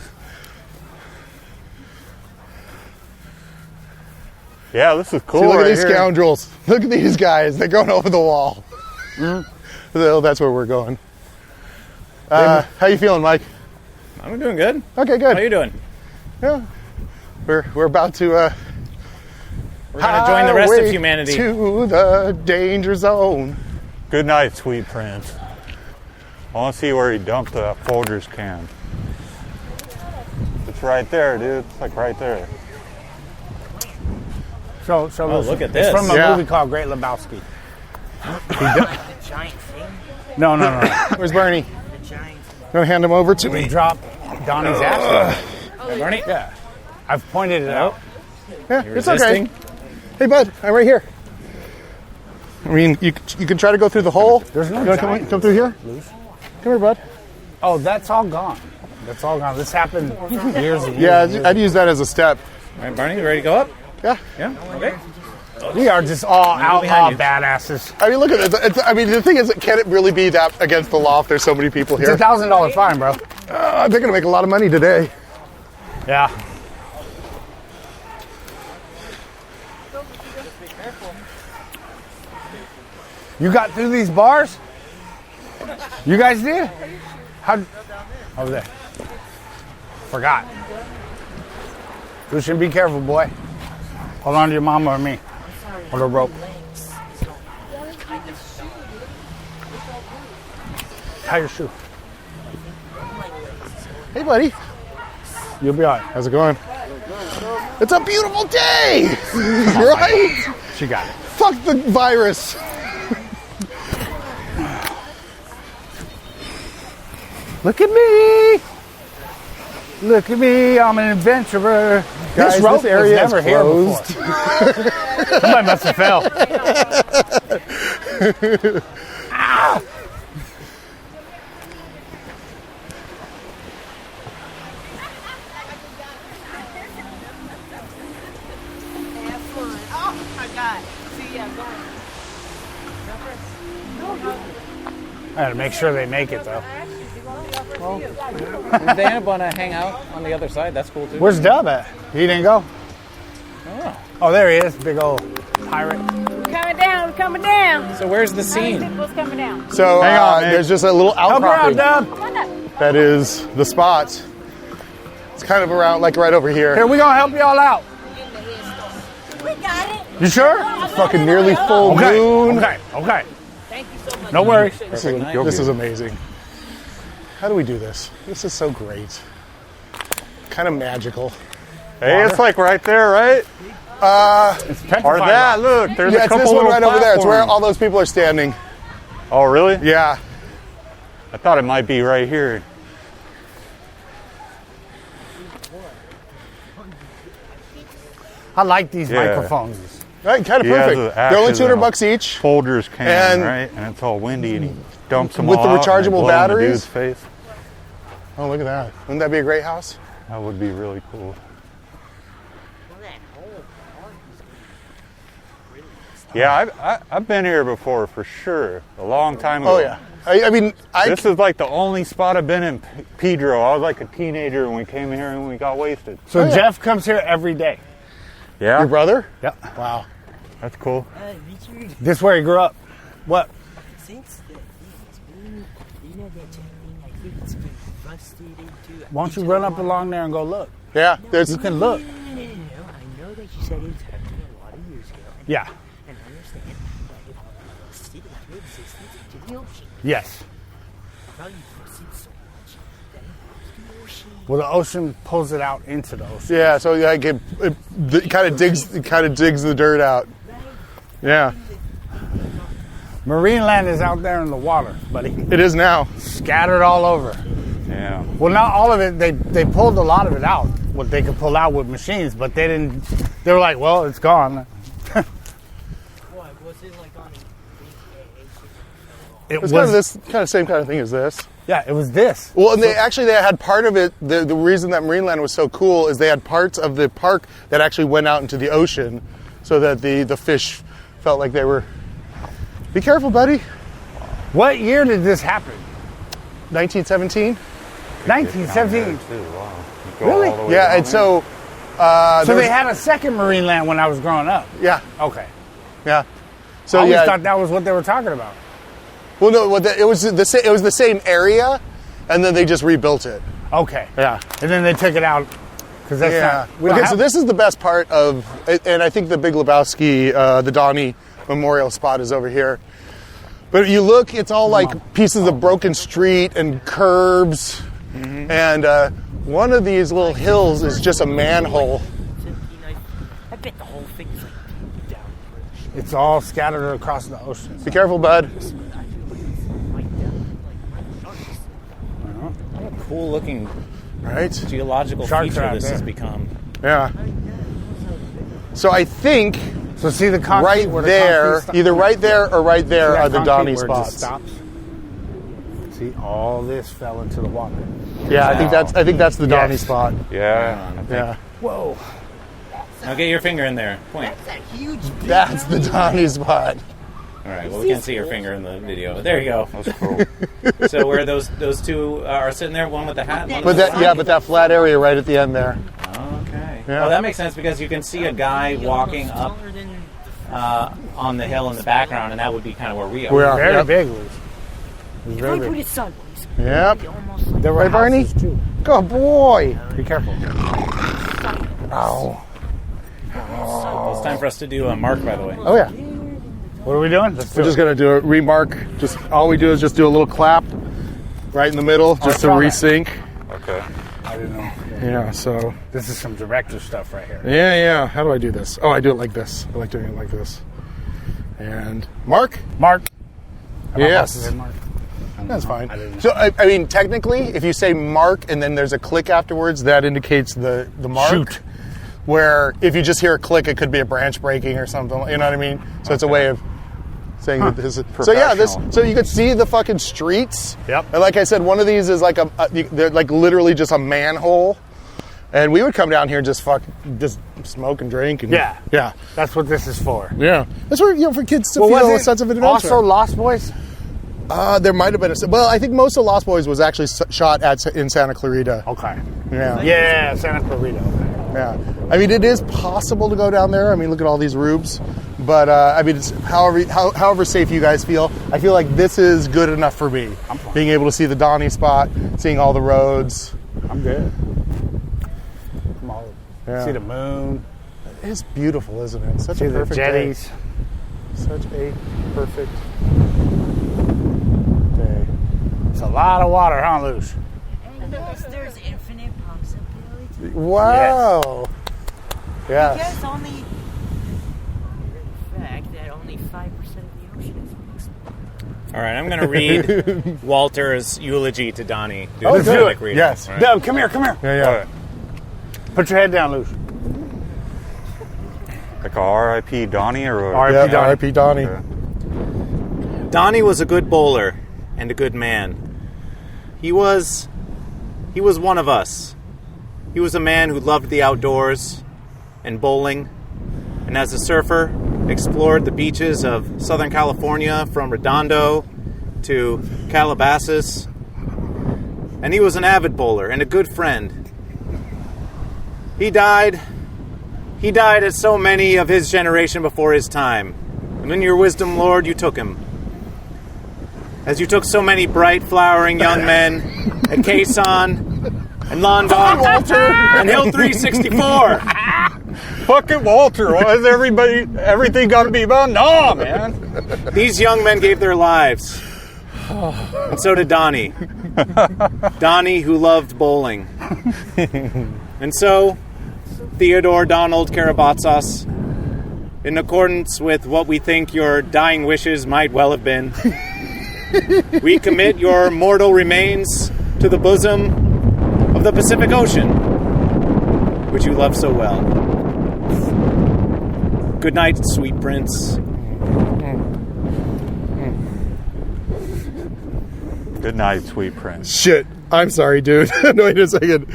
S4: Yeah, this is cool.
S2: See, look
S4: right
S2: at these
S4: here.
S2: scoundrels. Look at these guys. They're going over the wall. So that's where we're going. How you feeling, Mike?
S5: I'm doing good.
S2: Okay, good.
S5: How you doing?
S2: Yeah. We're about to
S5: We're going to join the rest of
S2: highway
S5: humanity.
S2: to the danger zone.
S4: Good night, sweet prince. I want to see where he dumped the Folgers can. It's right there, dude. It's like right there.
S7: Show
S5: look at
S7: It's
S5: this.
S7: from a
S2: Yeah.
S7: movie called Great Lebowski.
S6: The giant thing.
S7: No.
S2: Where's Barney?
S6: The giant.
S2: Gonna hand him over to
S7: We
S2: me.
S7: drop Donnie's ass.
S5: Hey, Barney.
S7: Yeah. I've pointed it out.
S2: Yeah,
S5: You're
S2: it's
S5: resisting.
S2: okay. Hey, bud, I'm right here. I mean, you can try to go through the hole.
S7: There's no
S2: You wanna
S7: giant.
S2: come through here? Come here, bud.
S7: Oh, that's all gone. That's all gone. This happened years ago.
S2: Yeah, I'd use that as a step.
S5: All right, Barney, you ready to go up?
S2: Yeah.
S5: Yeah. Okay.
S7: We are just all outlaw
S5: behind you.
S7: badasses.
S2: I mean, look at it. I mean, the thing is, can it really be that against the law if there's so many people
S7: It's
S2: here?
S7: $1,000 fine, bro.
S2: They're going to make a lot of money today.
S7: Yeah. You got through these bars? You guys did? How? Over there. Forgot. Lucian, be careful, boy. Hold on to your mama or me. Or the rope. Tie your shoe.
S2: Hey, buddy.
S7: You'll be all right.
S2: How's it going? It's a beautiful day, right?
S7: She got it.
S2: Fuck the virus.
S7: Look at me. Look at me. I'm an adventurer.
S2: Guys,
S7: this rope
S2: this area
S7: was
S2: is
S7: never here
S2: closed.
S7: before. Somebody must have fell. Ow!
S6: Have fun. Oh my God. See ya going.
S7: I gotta make sure they make it though.
S5: If they want to hang out on the other side, that's cool too.
S7: Where's Dub at? He didn't go? Oh, there he is. Big old pirate.
S6: Coming down, coming down.
S5: So where's the scene?
S6: What's coming down?
S2: So
S7: Hang on, man.
S2: there's just a little
S7: Help her out,
S2: outcropping.
S7: Dub.
S6: Come on up.
S2: That is the spot. It's kind of around, like right over here.
S7: Here, we gonna help y'all out.
S6: We got it.
S7: You sure?
S2: Fucking nearly full
S7: Okay.
S2: moon.
S7: Okay.
S6: Thank you so much.
S7: No worries.
S2: This is amazing. How do we do this? This is so great. Kind of magical.
S4: Hey, it's like right there, right?
S7: It's petrified
S4: Or that,
S7: rock.
S4: look, there's
S2: Yeah,
S4: a
S2: it's
S4: couple
S2: this one
S4: little
S2: right over there. It's where
S4: platforms.
S2: all those people are standing.
S4: Oh, really?
S2: Yeah.
S4: I thought it might be right here.
S7: I like these
S4: Yeah.
S7: microphones.
S2: Right, kind of
S4: He has
S2: perfect.
S4: the
S2: They're only
S4: ashes
S2: $200
S4: in a
S2: bucks each.
S4: Folgers can,
S2: And-
S4: right? And it's all windy, and he dumps them
S2: With
S4: all
S2: the
S4: out, and they
S2: rechargeable
S4: blow in the
S2: batteries?
S4: dude's face.
S2: Oh, look at that. Wouldn't that be a great house?
S4: That would be really cool. Yeah, I've been here before for sure. A long time ago.
S2: Oh, yeah. I mean,
S4: This is like the only spot I've been in Pedro. I was like a teenager when we came here and we got wasted.
S7: So Jeff comes here every day.
S4: Yeah,
S2: your brother?
S7: Yep.
S2: Wow.
S4: that's cool.
S6: Richard,
S7: This is where he grew up. What?
S6: since the it's been, you know that thing, I think it's been rusted into.
S7: Why don't you run up along there and go look?
S2: Yeah, there's.
S7: You can look.
S6: No, I know that you said it's happened a lot of years ago.
S7: Yeah.
S6: And I understand that if the city had existence into the ocean,
S7: Yes.
S6: probably proceed so much that it was the ocean.
S7: Well, the ocean pulls it out into the ocean.
S2: Yeah, so like it kind of digs the dirt out. Yeah,
S7: Marine land is out there in the water, buddy.
S2: it is now.
S7: Scattered all over.
S4: Yeah.
S7: Well, not all of it. They pulled a lot of it out. What they could pull out with machines, but they didn't. They were like, well, it's gone.
S6: What was it like on
S7: It
S2: It's
S7: was
S2: kind of this same kind of thing as this.
S7: Yeah, it was this.
S2: Well, and they had part of it. The reason that Marineland was so cool is they had parts of the park that actually went out into the ocean, so that the fish felt like they were. Be careful, buddy.
S7: What year did this happen?
S2: 1917.
S7: 1917.
S4: Wow. You go
S7: Really?
S4: all the way
S2: Yeah,
S4: down
S2: and
S4: there?
S2: so.
S7: So
S2: there
S7: they
S2: was-
S7: had a second marine land when I was growing up.
S2: Yeah,
S7: Okay.
S2: yeah.
S7: I
S2: So
S7: always
S2: yeah.
S7: thought that was what they were talking about.
S2: Well, no, it was the same area, and then they just rebuilt it.
S7: Okay.
S2: Yeah.
S7: And then they took it out because that's
S2: Yeah.
S7: not. We don't
S2: Okay, so
S7: have-
S2: this is the best part of, and I think the Big Lebowski, the Donny Memorial spot is over here. But you look, it's all like pieces of broken street and curbs, and one of these little hills is just a manhole.
S6: I bet the whole thing's like
S7: It's all scattered across the ocean.
S2: Be careful, bud.
S5: What a cool looking
S2: Right?
S5: geological
S7: Sharks
S5: feature
S7: are out
S5: this
S7: there.
S5: has become.
S2: Yeah. So I think
S7: So see the concrete
S2: right
S7: where the
S2: there,
S7: concrete
S2: either right there or right
S7: See
S2: there
S7: that
S2: are the
S7: concrete
S2: Donny
S7: where it just
S2: spots.
S7: stops? See, all this fell into the water.
S2: Yeah, I think that's the Donny
S7: Yes.
S2: spot.
S4: Yeah.
S2: Yeah.
S7: Whoa.
S5: Now get your finger in there. Point.
S2: That's the Donny spot.
S5: All right. Well, we can't see your finger in the video. There you go.
S4: That's cool.
S5: So where those two are sitting there, one with the hat. One
S2: But
S5: with the
S2: but that flat area right at the end there.
S5: Okay.
S2: Yeah.
S5: Well, that makes sense because you can see a guy walking up on the hill in the background, and that would be kind of where we are.
S2: We are.
S7: Very
S2: Yep.
S7: big, Luce.
S6: If I put it sideways,
S2: Yep.
S6: almost
S7: There were
S2: Right, Barney?
S7: houses, too.
S2: Good boy.
S7: Be careful.
S2: Ow.
S5: It's time for us to do a mark, by the way.
S2: Oh yeah.
S7: What are we doing? Let's do
S2: We're just
S7: it.
S2: gonna do a remark. Just all we do is just do a little clap right in the middle, just to
S7: saw that.
S2: resync.
S4: Okay.
S7: I didn't know.
S2: Yeah. So
S7: This is some director stuff right here.
S2: yeah. How do I do this? Oh, I do it like this. I like doing it like this. And mark.
S7: Mark.
S2: Yes.
S7: Mark.
S2: That's fine.
S7: I didn't-
S2: So I mean, technically, if you say mark and then there's a click afterwards, that indicates the mark.
S7: Shoot.
S2: Where if you just hear a click, it could be a branch breaking or something. You know what I mean? So it's a way of saying that this is. So yeah, So you could see the fucking streets.
S7: Yep.
S2: And like I said, one of these is like they're like literally just a manhole. And we would come down here and just smoke and drink. And,
S7: Yeah.
S2: Yeah.
S7: That's what this is for.
S2: Yeah. That's where, for kids to
S7: was
S2: feel a
S7: it
S2: sense of adventure.
S7: also Lost Boys?
S2: There might have been well, I think most of Lost Boys was actually shot in Santa Clarita.
S7: Okay.
S2: Yeah.
S7: Yeah, Santa Clarita.
S2: Yeah. I mean, it is possible to go down there. I mean, look at all these rubes. But, I mean, it's however safe you guys feel, I feel like this is good enough for me. Being able to see the Donny spot, seeing all the roads.
S7: I'm good. Come on.
S2: Yeah.
S7: See the moon.
S2: It's beautiful, isn't it? Such
S7: See
S2: a
S7: the
S2: perfect
S7: jetties.
S2: day. Such a perfect day.
S7: It's a lot of water, huh, Luce?
S6: And there's infinite possibilities.
S2: Wow. Yes.
S6: Because only the fact that only 5% of the ocean is mixed.
S5: All right, I'm going to read Walter's eulogy to Donny.
S2: Oh, good.
S5: Read it.
S2: Yes.
S5: All right.
S7: Dub, come here, come here.
S2: Yeah.
S7: Put your head down, Luce.
S4: Like a R.I.P. Donny or
S7: R.I.P.
S2: Yeah,
S7: Donny.
S2: R.I.P. Donny.
S4: Okay.
S5: Donny was a good bowler and a good man. He was one of us. He was a man who loved the outdoors and bowling, and as a surfer, explored the beaches of Southern California from Redondo to Calabasas. And he was an avid bowler and a good friend. He died as so many of his generation before his time. And in your wisdom, Lord, you took him. As you took so many bright, flowering young men at Quezon and London and Hill 364.
S4: Fucking Walter, why is everything got to be about? No, man.
S5: These young men gave their lives. And so did Donny. Donny, who loved bowling. And so, Theodore Donald Karabatsas, in accordance with what we think your dying wishes might well have been, we commit your mortal remains to the bosom of the Pacific Ocean, which you love so well. Good night, sweet prince.
S4: Good night, sweet prince.
S2: Shit. I'm sorry, dude. No, wait a second.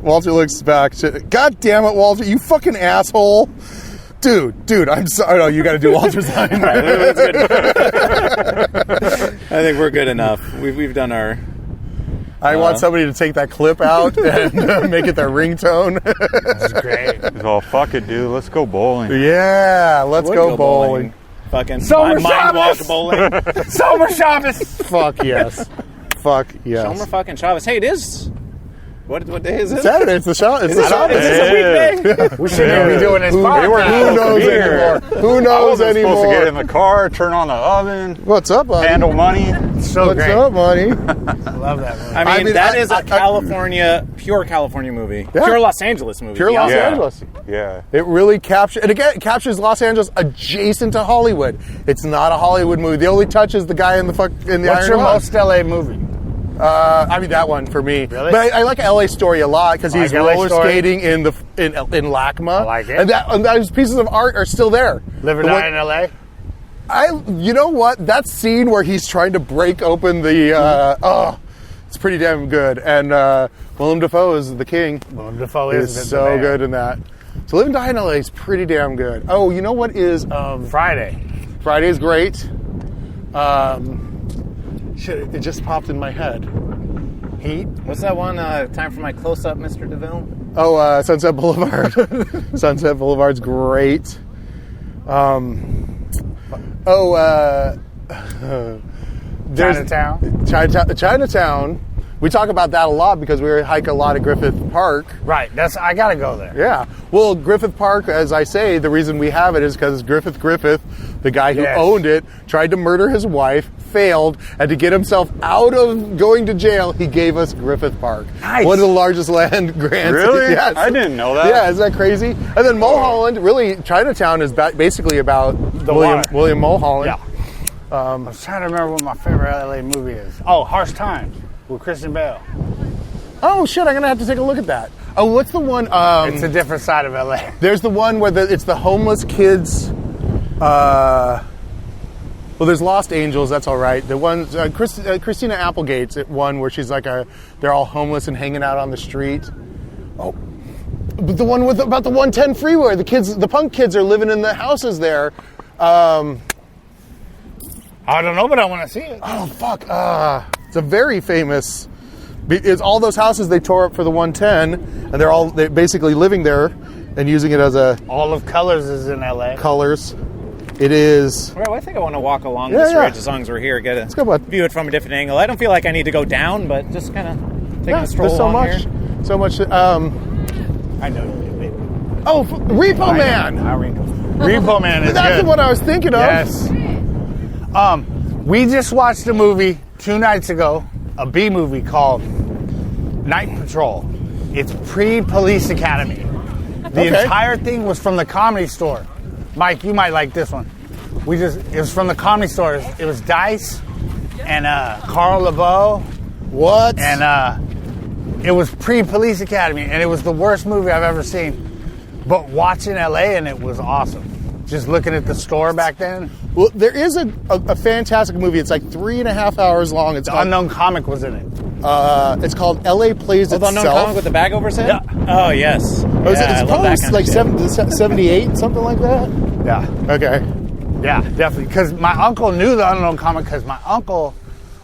S2: Walter looks back. God damn it, Walter. You fucking asshole. Dude, I'm sorry. No, you got to do Walter's line.
S5: I think we're good enough. We've done our...
S2: I want somebody to take that clip out and make it their ringtone.
S7: That's great.
S4: He's all, fuck it, dude. Let's go bowling.
S2: Yeah, let's
S5: Would
S2: go bowling.
S5: Fucking
S7: Summer
S5: MindWalk
S7: Shabbos.
S5: bowling.
S7: Summer Shabbos.
S2: Fuck yes. Fuck yes.
S5: Shomer fucking Chavez. Hey, it is... What day is it?
S2: Saturday. It's the show. It's the show.
S5: Is this a weekday?
S7: We shouldn't even be doing this podcast.
S2: Who knows anymore? Who
S4: I
S2: knows
S4: wasn't supposed to get in
S2: anymore?
S4: the car, turn on the oven,
S2: What's up, buddy?
S4: handle money.
S7: So
S2: What's
S7: great.
S2: up, buddy?
S7: I love that movie.
S5: I mean, that is a
S2: California.
S5: pure California movie.
S2: Yeah.
S5: Pure Los Angeles movie.
S2: Pure Los
S4: Yeah.
S2: Angeles.
S4: Yeah.
S2: It really captures, and again, it captures Los Angeles adjacent to Hollywood. It's not a Hollywood movie. The only touch is the guy in the
S7: What's
S2: Iron
S7: your
S2: Lung.
S7: most LA movie?
S2: I mean that one for me.
S7: Really?
S2: But I like LA Story a lot because he's
S7: Like LA
S2: roller
S7: Story?
S2: skating in LACMA.
S7: I like it.
S2: And those pieces of art are still there.
S7: Live or
S2: The
S7: Die
S2: one-
S7: in LA?
S2: you know what? That scene where he's trying to break open the it's pretty damn good. And Willem Dafoe is the king.
S7: Willem Dafoe
S2: Is
S7: is
S2: so good in that. So Live and Die in LA is pretty damn good. Oh, you know what is
S7: Friday.
S2: Friday's great. Shit, it just popped in my head.
S7: Heat.
S5: What's that one? Time for my close-up, Mr. DeVille?
S2: Oh, Sunset Boulevard. Sunset Boulevard's great. There's Chinatown. We talk about that a lot because we hike a lot at Griffith Park.
S7: Right. I gotta go there.
S2: Yeah. Well, Griffith Park, as I say, the reason we have it is because Griffith, the guy who
S7: Yes.
S2: owned it, tried to murder his wife, failed, and to get himself out of going to jail, he gave us Griffith Park.
S7: Nice.
S2: One of the largest land grants.
S4: Really?
S2: Yes.
S4: I didn't know that.
S2: Yeah, isn't that crazy? And then Mulholland, really, Chinatown is basically about William Mulholland.
S7: Yeah. I was trying to remember what my favorite LA movie is. Oh, Harsh Times with Christian Bale.
S2: Oh, shit, I'm going to have to take a look at that. Oh, what's the one?
S7: It's a different side of LA.
S2: There's the one where it's the homeless kids. Well, there's Lost Angels. That's all right. The one Christina Applegate's at one where she's like they're all homeless and hanging out on the street. Oh, but the one about the 110 freeway. The punk kids are living in the houses there.
S7: I don't know, but I want to see it.
S2: Oh fuck! It's a very famous. It's all those houses they tore up for the 110, and they're basically living there and using it as a
S7: All of Colors is in LA.
S2: colors. It is.
S5: Well, I think I want to walk along this ridge as long as we're here,
S2: go, bud.
S5: view it from a different angle. I don't feel like I need to go down, but just kind of taking a stroll
S2: there's so
S5: along
S2: much,
S5: here.
S2: so much.
S7: I know you do, baby.
S2: Oh, Repo Man.
S7: Repo Man is
S2: That's
S7: good.
S2: the one I was thinking of.
S7: Yes. We just watched a movie 2 nights ago, a B movie called Night Patrol. It's pre-Police Academy. The entire thing was from the Comedy Store. Mike, you might like this one. It was from the Comedy Store. It was Dice and Carl LeBeau.
S2: What?
S7: And it was pre-Police Academy, and it was the worst movie I've ever seen. But watching LA, and it was awesome. Just looking at the store back then.
S2: Well, there is a fantastic movie. It's like 3.5 hours long. It's
S7: The
S2: called,
S7: Unknown Comic was in it.
S2: It's called L.A. Plays
S5: The
S2: Itself.
S5: unknown comic with the bag over his head?
S7: Yeah.
S5: Oh, yes.
S2: Oh, is
S5: Yeah, I
S2: it's
S5: love that
S2: probably
S5: kind of
S2: like
S5: shit.
S2: 78, something like that.
S7: Yeah.
S2: Okay.
S7: Yeah, definitely. Because my uncle knew the Unknown Comic because my uncle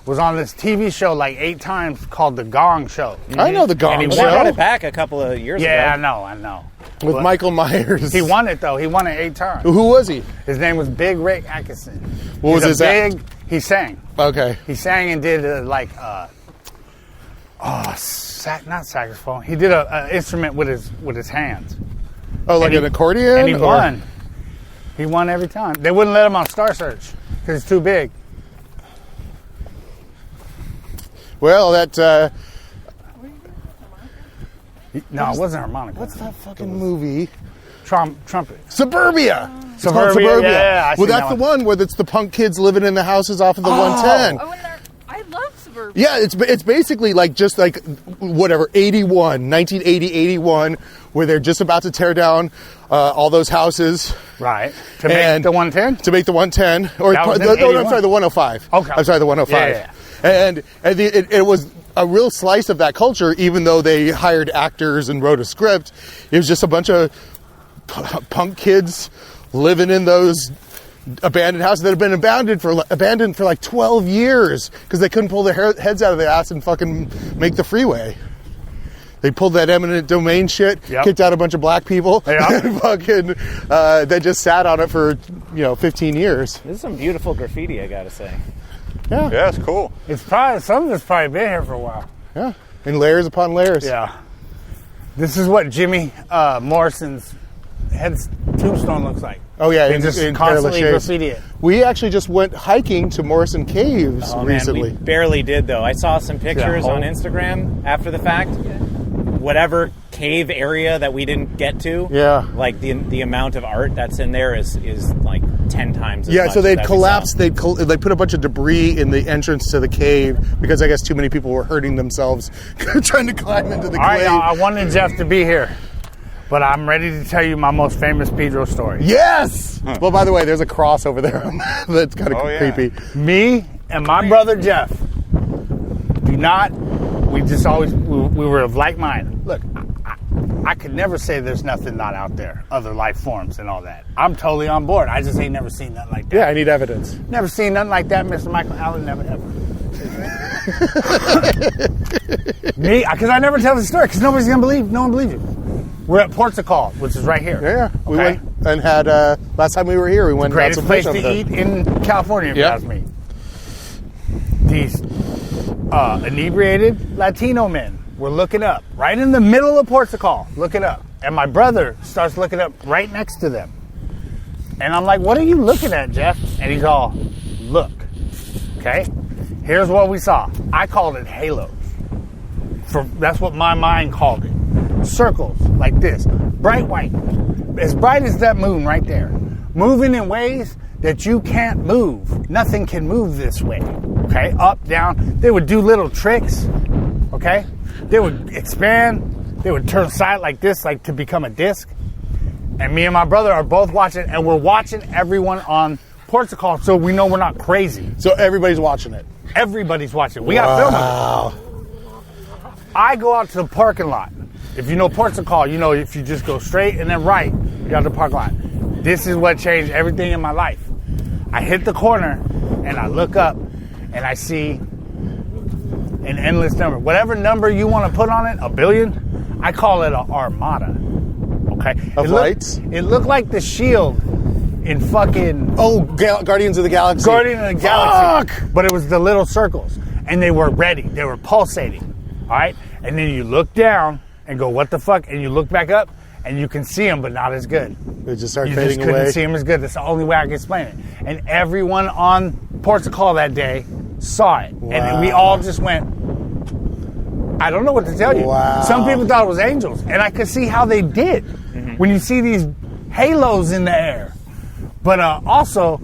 S7: was on this TV show like 8 times called The Gong Show.
S2: I know the Gong
S5: Well, they brought
S2: Show
S5: it back a couple of years
S7: Yeah,
S5: ago.
S7: I know.
S2: with
S7: But
S2: Michael Myers.
S7: he won it, though. He won it 8 times.
S2: Who was he?
S7: His name was Big Rick Atkinson.
S2: What was his act?
S7: He sang.
S2: Okay.
S7: He sang and did not saxophone. He did an instrument with his hands.
S2: Oh, like
S7: And
S2: an accordion?
S7: And he
S2: or-
S7: won. He won every time. They wouldn't let him on Star Search because it's too big.
S2: Well, that.
S7: No, it wasn't harmonica.
S2: What's that fucking movie?
S7: Trumpet.
S2: Suburbia. It's called
S7: Suburbia,
S2: Suburbia.
S7: yeah, I
S2: well,
S7: seen
S2: that's
S7: that
S2: the one where it's the punk kids living in the houses off of the 110.
S8: Oh, and I love Suburbia.
S2: Yeah, it's basically like just like whatever 1980, 81, where they're just about to tear down all those houses.
S7: Right. To make the 110?
S2: To make the 110, or
S7: That was in
S2: I'm
S7: 81.
S2: sorry, the 105.
S7: Okay.
S2: I'm sorry, the 105.
S7: Yeah.
S2: And it was a real slice of that culture, even though they hired actors and wrote a script. It was just a bunch of punk kids living in those abandoned houses that have been abandoned for like 12 years because they couldn't pull their heads out of their ass and fucking make the freeway. They pulled that eminent domain shit, kicked out a bunch of black people, and fucking they just sat on it for 15 years.
S5: This is some beautiful graffiti, I gotta say.
S2: Yeah,
S4: Yeah, it's cool.
S7: It's probably some of it's probably been here for a while.
S2: Yeah. And layers upon layers.
S7: Yeah. This is what Jimmy Morrison's tombstone looks like.
S2: Oh, yeah.
S7: They just constantly graffiti it.
S2: We actually just went hiking to Morrison Caves recently.
S1: Man, we barely did, though. I saw some pictures on Instagram after the fact. Whatever cave area that we didn't get to, like the amount of art that's in there is like 10 times as much.
S2: So they'd collapsed, they put a bunch of debris in the entrance to the cave because I guess too many people were hurting themselves trying to climb into the cave.
S7: All right, I wanted Jeff to be here, but I'm ready to tell you my most famous Pedro story.
S2: Yes! Well, by the way, there's a cross over there that's kind of creepy.
S7: Me and my brother Jeff we just always, we were of like mind. Look, I could never say there's nothing not out there, other life forms and all that. I'm totally on board. I just ain't never seen nothing like that.
S2: Yeah, I need evidence.
S7: Never seen nothing like that, Mr. Michael Allen, never, ever. Me, because I never tell the story, because nobody's going to believe, no one believes you. We're at Portugal, which is right here.
S2: Yeah,
S7: okay?
S2: We went and had, last time we were here, we went and had some fish over there.
S7: Greatest place to eat in California, if you ask me. These inebriated Latino men were looking up, right in the middle of Portugal, looking up. And my brother starts looking up right next to them. And I'm like, what are you looking at, Jeff? And he's all, look. Okay? Here's what we saw. I called it halos. That's what my mind called it. Circles like this. Bright white. As bright as that moon right there. Moving in ways that you can't move. Nothing can move this way. Okay? Up, down. They would do little tricks. Okay? They would expand. They would turn side like this, like to become a disc. And me and my brother are both watching, and we're watching everyone on Portugal, so we know we're not crazy.
S2: So everybody's watching it.
S7: Everybody's watching. We got film of it. I go out to the parking lot. If you know Portugal, you know if you just go straight and then right, you got the parking lot. This is what changed everything in my life. I hit the corner, and I look up, and I see an endless number. Whatever number you want to put on it, 1 billion, I call it an armada. Okay?
S2: Of lights?
S7: It looked like the shield in fucking...
S2: Guardians of the Galaxy.
S7: Guardians of the Galaxy. Fuck! But it was the little circles. And they were ready. They were pulsating. All right? And then you look down and go, what the fuck? And you look back up and you can see them, but not as good.
S2: They just start
S7: fading
S2: away.
S7: You just couldn't see them as good. That's the only way I can explain it. And everyone on Portugal that day saw it. Wow. And we all just went... I don't know what to tell you.
S2: Wow.
S7: Some people thought it was angels, and I could see how they did when you see these halos in the air. But also,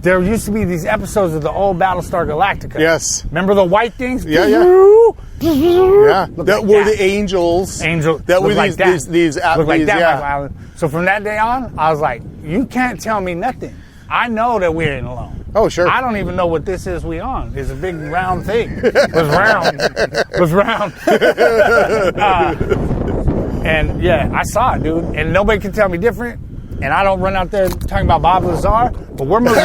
S7: there used to be these episodes of the old Battlestar Galactica.
S2: Yes.
S7: Remember the white things?
S2: Yeah.
S7: Yeah.
S2: That were the angels. That were
S7: like
S2: these
S7: Looked like that,
S2: yeah.
S7: Michael Allen. So from that day on, I was like, you can't tell me nothing. I know that we ain't alone.
S2: Oh, sure.
S7: I don't even know what this is we on. It's a big round thing. It was round. And yeah, I saw it, dude. And nobody can tell me different. And I don't run out there talking about Bob Lazar. But we're moving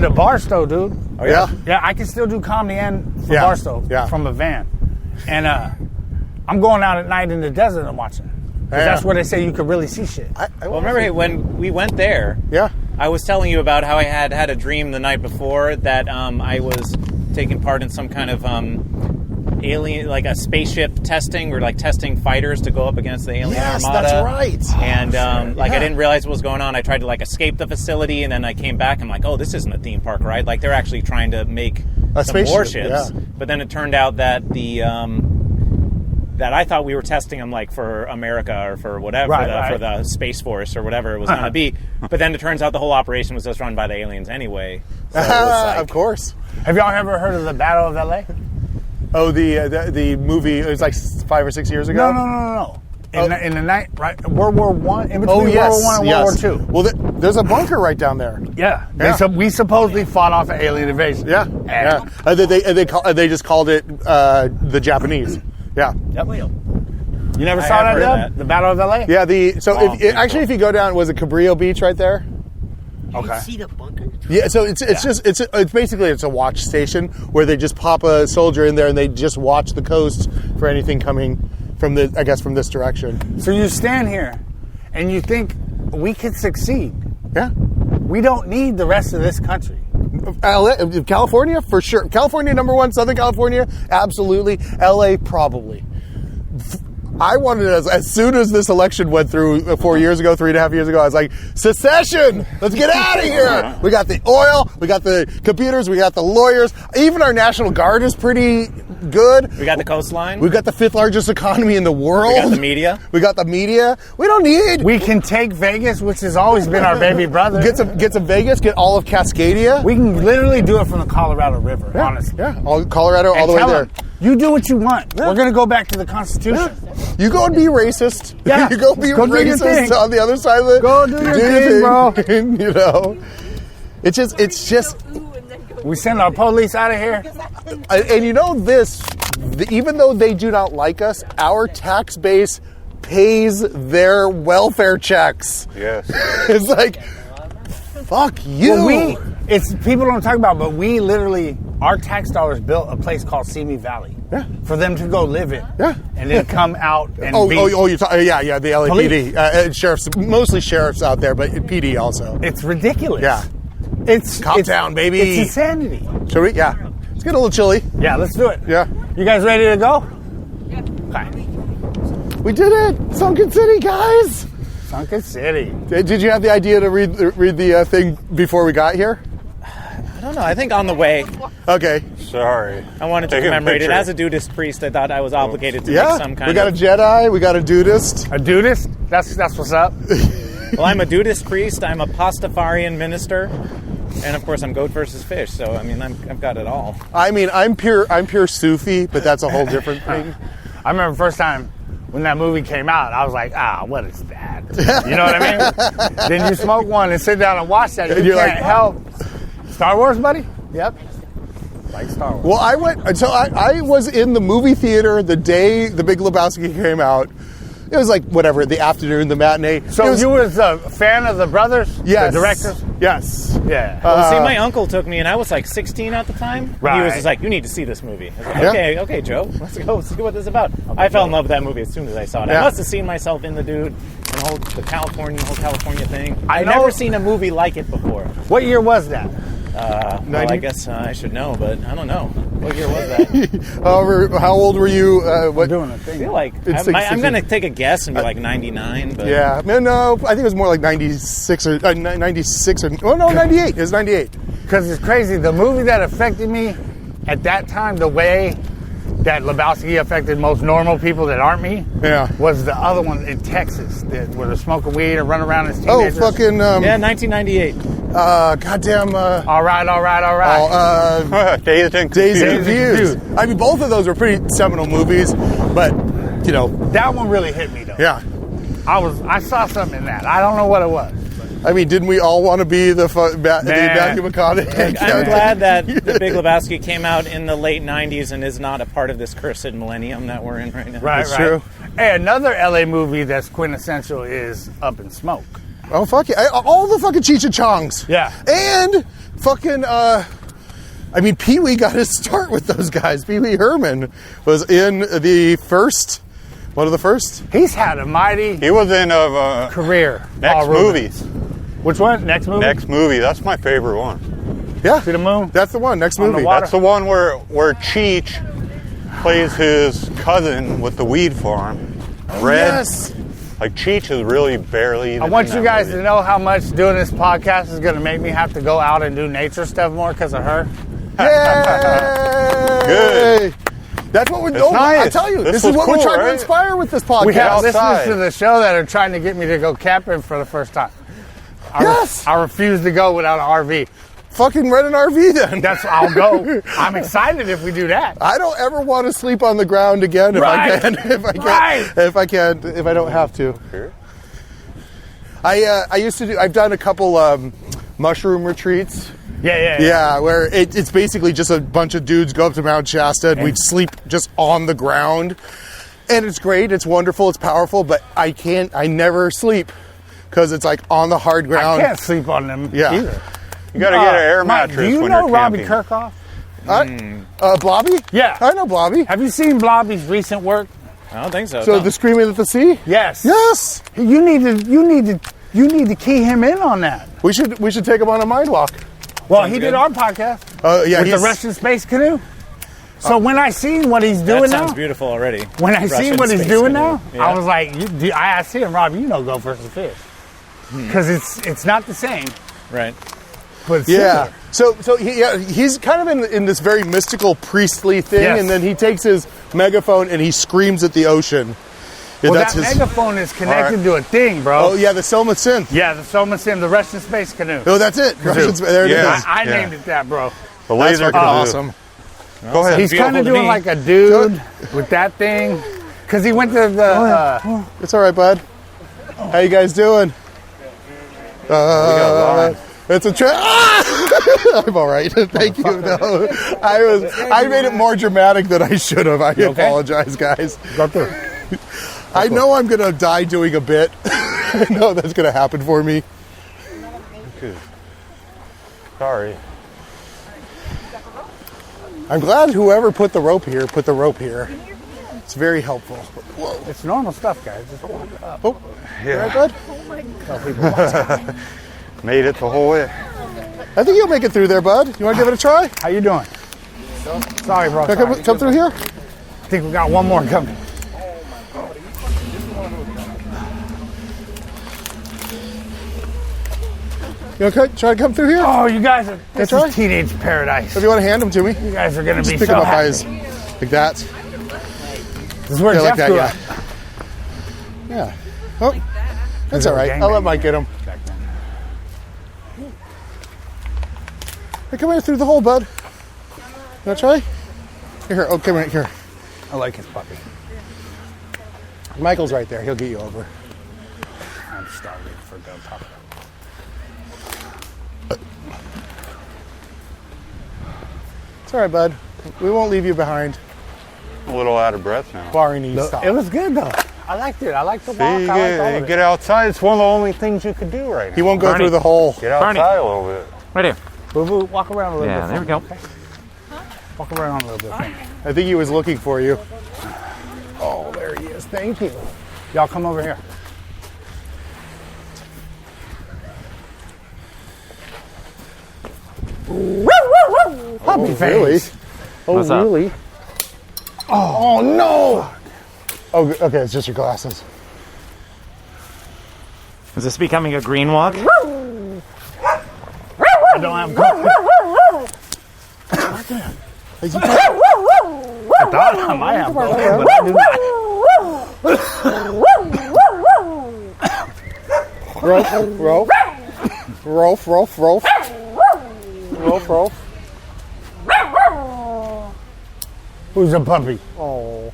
S7: to Barstow, dude.
S2: Oh, yeah?
S7: Yeah, I can still do comedy and from Barstow from a van. And I'm going out at night in the desert and watching. That's where they say you could really see shit.
S1: Well, remember when we went there?
S2: Yeah.
S1: I was telling you about how I had a dream the night before that I was taking part in some kind of alien, like a spaceship testing. We're like testing fighters to go up against the alien armada.
S2: That's right.
S1: And I didn't realize what was going on. I tried to like escape the facility, and then I came back. I'm like, oh, this isn't a theme park ride. Like they're actually trying to make some warships.
S2: Yeah.
S1: But then it turned out that the that I thought we were testing them like for America or for whatever, for the Space Force or whatever it was going to be. But then it turns out the whole operation was just run by the aliens anyway. So it was like,
S2: of course.
S7: Have y'all ever heard of the Battle of LA?
S2: Oh, the movie, it was like 5 or 6 years ago?
S7: No. In the night, right? World War I? In between World War I and World War II.
S2: Well, there's a bunker right down there.
S7: Yeah. We supposedly fought off an alien invasion.
S2: Yeah. They just called it the Japanese. Yeah.
S7: Yep. You never saw that, Dub? The Battle of LA?
S2: Yeah. If you go down, was it Cabrillo Beach right there?
S6: Okay. You see the bunker?
S2: Yeah. So it's basically a watch station where they just pop a soldier in there and they just watch the coast for anything coming from from this direction.
S7: So you stand here and you think we could succeed.
S2: Yeah.
S7: We don't need the rest of this country.
S2: LA, California for sure. California number one. Southern California, absolutely. LA probably. I wanted as soon as this election went through 4 years ago, 3.5 years ago, I was like, secession! Let's get out of here! We got the oil, we got the computers, we got the lawyers. Even our National Guard is pretty good.
S5: We got the coastline.
S2: We've got the 5th largest economy in the world.
S5: We got the media.
S2: We got the media. We don't need...
S7: We can take Vegas, which has always been our baby brother.
S2: Get some Vegas, get all of Cascadia.
S7: We can literally do it from the Colorado River, honestly.
S2: Yeah, all Colorado, all the way there.
S7: You do what you want. Yeah. We're going to go back to the Constitution.
S2: Yeah. You go and be racist.
S7: Yeah.
S2: You go be racist on the other side of the...
S7: Go do your thing, bro.
S2: You know? It's just...
S7: We send our police out of here.
S2: And you know this, even though they do not like us, our tax base pays their welfare checks.
S4: Yes.
S2: It's like, fuck you.
S7: Well, it's people don't talk about, but we literally, our tax dollars built a place called Simi Valley.
S2: Yeah.
S7: For them to go live in.
S2: Yeah.
S7: And then come out and
S2: you're talking, yeah, the LAPD. Sheriffs, mostly sheriffs out there, but PD also.
S7: It's ridiculous.
S2: Yeah.
S7: It's
S2: Cop town, baby.
S7: It's insanity.
S2: Shall we? Yeah. It's getting a little chilly.
S7: Yeah, let's do it.
S2: Yeah.
S7: You guys ready to go?
S8: Yeah.
S7: Okay.
S2: We did it! Sunken City, guys!
S7: Sunken City.
S2: Did you have the idea to read the thing before we got here?
S5: I don't know. I think on the way.
S2: Okay.
S4: Sorry.
S5: I wanted to commemorate it. As a Dudist priest, I thought I was obligated to make some kind of...
S2: We got a Jedi, we got a Dudist.
S7: A Dudist? That's what's up.
S5: Well, I'm a Dudist priest, I'm a Pastafarian minister, and of course I'm goat versus fish, so I mean, I've got it all.
S2: I mean, I'm pure Sufi, but that's a whole different thing.
S7: I remember the first time when that movie came out, I was like, what is that? You know what I mean? Then you smoke one and sit down and watch that, and you can't help. Star Wars, buddy? Yep. Like Star Wars.
S2: Well, I was in the movie theater the day the Big Lebowski came out. It was like, whatever, the afternoon, the matinee.
S7: So you was a fan of the brothers?
S2: Yes.
S7: The directors?
S2: Yes.
S7: Yeah.
S5: Well, see, my uncle took me, and I was like 16 at the time.
S7: Right.
S5: He was just like, you need to see this movie. I was like, okay, Joe, let's go see what this is about. I fell in love with that movie as soon as I saw it.
S2: Yeah.
S5: I must have seen myself in the dude, and the whole California thing. I've never seen a movie like it before.
S7: What year was that?
S5: Well, I guess I should know, but I don't know. What year was that?
S2: How old were you?
S7: What doing a thing?
S5: I feel like I'm going to take a guess and be like 99. But
S2: yeah, no, I think it was more like 96 or 96 or 98. It was 98.
S7: Because it's crazy. The movie that affected me at that time, the way that Lebowski affected most normal people that aren't me, was the other one in Texas, where they're smoking weed and running around as teenagers.
S2: Oh, fucking...
S5: 1998.
S2: Goddamn...
S7: All right.
S2: Dazed and Confused. I mean, both of those were pretty seminal movies, but, you know...
S7: That one really hit me, though.
S2: Yeah.
S7: I saw something in that. I don't know what it was.
S2: I mean, didn't we all want to be the Matthew McConaughey?
S5: I'm glad that The Big Lebowski came out in the late 90s and is not a part of this cursed millennium that we're in right now.
S7: Right.
S2: True.
S7: Hey, another LA movie that's quintessential is Up in Smoke.
S2: Oh, fuck yeah. All the fucking Cheech and Chongs.
S7: Yeah.
S2: And fucking... I mean, Pee-wee got his start with those guys. Pee-wee Herman was in the first... One of the first?
S7: He's had a mighty...
S4: He was in
S7: career.
S4: Next Movies.
S7: Which one? Next Movie?
S4: Next Movie. That's my favorite one.
S2: Yeah.
S7: See the moon?
S2: That's the one. Next Movie.
S4: That's the one where Cheech plays his cousin with the weed farm. Red.
S2: Yes.
S4: Like, Cheech is really barely...
S7: I want you guys to know how much doing this podcast is going to make me have to go out and do nature stuff more because of her.
S2: Yay!
S4: Good.
S2: That's what we're
S4: doing.
S2: I tell you, this is what we're trying to inspire with this podcast.
S7: We have listeners to the show that are trying to get me to go camping for the first time. I refuse to go without an RV.
S2: Fucking rent an RV then.
S7: I'll go. I'm excited if we do that.
S2: I don't ever want to sleep on the ground again if I can. If I don't have to. I used to do. I've done a couple mushroom retreats. Yeah, where it's basically just a bunch of dudes go up to Mount Shasta and we'd sleep just on the ground. And it's great, it's wonderful, it's powerful, but I never sleep because it's like on the hard ground.
S7: I can't sleep on them either.
S4: You got to get an air mattress.
S7: Do you
S4: when
S7: know
S4: you're
S7: Robbie
S4: camping.
S7: Kirkhoff?
S2: Blobby?
S7: Yeah.
S2: I know Blobby.
S7: Have you seen Blobby's recent work?
S5: I don't think so.
S2: So the Screaming at the Sea?
S7: Yes.
S2: Yes.
S7: You need to key him in on that.
S2: We should take him on a MindWalk.
S7: Well, he did our podcast.
S2: Oh, yeah.
S7: With the Russian space canoe. So when I seen what he's doing
S5: That
S7: now,
S5: sounds beautiful already.
S7: when I seen
S5: Russian
S7: what he's
S5: space
S7: doing
S5: canoe.
S7: now,
S5: Yeah.
S7: I was like, I asked him, Rob, go for some fish. Because it's not the same,
S5: Right.
S7: but it's
S2: Yeah.
S7: similar.
S2: So he's kind of in this very mystical priestly thing,
S7: Yes.
S2: and then he takes his megaphone and he screams at the ocean. Yeah,
S7: Well,
S2: that's
S7: that
S2: his.
S7: megaphone is connected
S2: Alright.
S7: to a thing, bro.
S2: Oh yeah, the Selma synth.
S7: Yeah, the Soma Sim, the Russian space canoe.
S2: Oh, that's it. There it
S4: Yeah.
S2: is.
S7: I named it that, bro.
S4: The
S2: That's
S4: laser
S2: fucking
S4: canoe.
S2: awesome.
S4: Go ahead.
S7: He's kind
S5: beautiful
S7: of
S5: to
S7: doing
S5: me.
S7: like a dude with that thing. Because he went to the...
S2: It's all right, bud. How you guys doing? It's a trip. I'm all right. Thank you. No, I made it more dramatic than I should have. I apologize, guys.
S7: Go through.
S2: I know I'm gonna die doing a bit. I know that's gonna happen for me.
S4: Sorry.
S2: I'm glad whoever put the rope here put the rope here. It's very helpful. Whoa.
S7: It's normal stuff, guys. Just walk up.
S2: Oh, you all right, bud?
S4: Made it the whole way.
S2: I think you'll make it through there, bud. You want to give it a try?
S7: How you doing? Sorry, bro.
S2: Come through here.
S7: I think we got one more coming.
S2: You okay? Try to come through here.
S7: Oh, you guys are... This
S2: try?
S7: is teenage paradise.
S2: If you want to hand them to me,
S7: You guys are going to
S2: just
S7: be
S2: pick
S7: so
S2: them up by
S7: happy.
S2: his, like that.
S7: This is where
S2: Yeah,
S7: Jeff
S2: like that.
S7: grew
S2: Yeah.
S7: up.
S2: Yeah. Oh, that's all right.
S7: Gangbang.
S2: I'll let Mike get him. Hey, come here through the hole, bud. You want to try? Here. Oh, come right here.
S7: I like his puppy.
S2: Michael's right there. He'll get you over.
S7: I'm starving for the puppy.
S2: It's all right, bud. We won't leave you behind.
S4: A little out of breath now.
S2: Barney needs stop.
S7: It was good, though. I liked it. I liked the
S4: See,
S7: walk.
S4: you
S7: I liked all of it.
S4: get outside. It's one of the only things you could do right now.
S2: He won't go
S5: Barney.
S2: through the hole.
S4: Get outside
S5: Barney.
S4: a little bit.
S5: Right here.
S7: Boo-boo, walk around a little bit.
S5: Yeah, there we
S7: for
S5: go.
S7: me, okay? Walk around a little bit. For me.
S2: I think he was looking for you. Oh, there he is. Thank you.
S7: Y'all come over here. Puppy face.
S2: Really? Oh,
S5: What's up?
S2: really? Oh, no! Oh, okay. It's just your glasses.
S5: Is this becoming a green walk?
S7: I don't have glasses. I thought I might have glasses, but I do not.
S2: Rolf.
S7: Who's a puppy?
S2: Oh.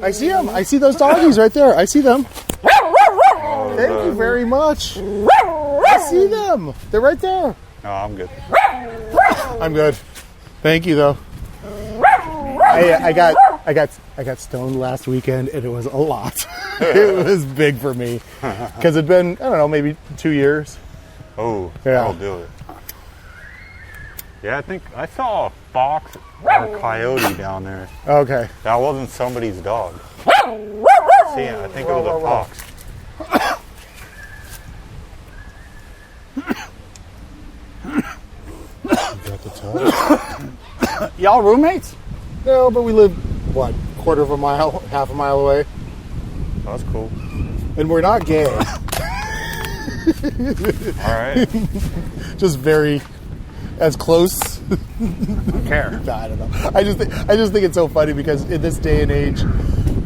S2: I see them. I see those doggies right there. I see them. Thank you very much. I see them. They're right there.
S4: No, I'm good.
S2: I'm good. Thank you though. I got stoned last weekend and it was a lot. It was big for me because it'd been, I don't know, maybe 2 years.
S4: Oh,
S2: Yeah.
S4: I'll do it. Yeah, I think I saw a fox or a coyote down there.
S2: Okay.
S4: That wasn't somebody's dog. See, I think it was a fox.
S7: Y'all roommates?
S2: No, but we live, what, quarter of a mile, half a mile away?
S4: That's cool.
S2: And we're not gay.
S4: All right.
S2: Just very, as close.
S7: Don't care.
S2: No, I don't know. I just think it's so funny because in this day and age,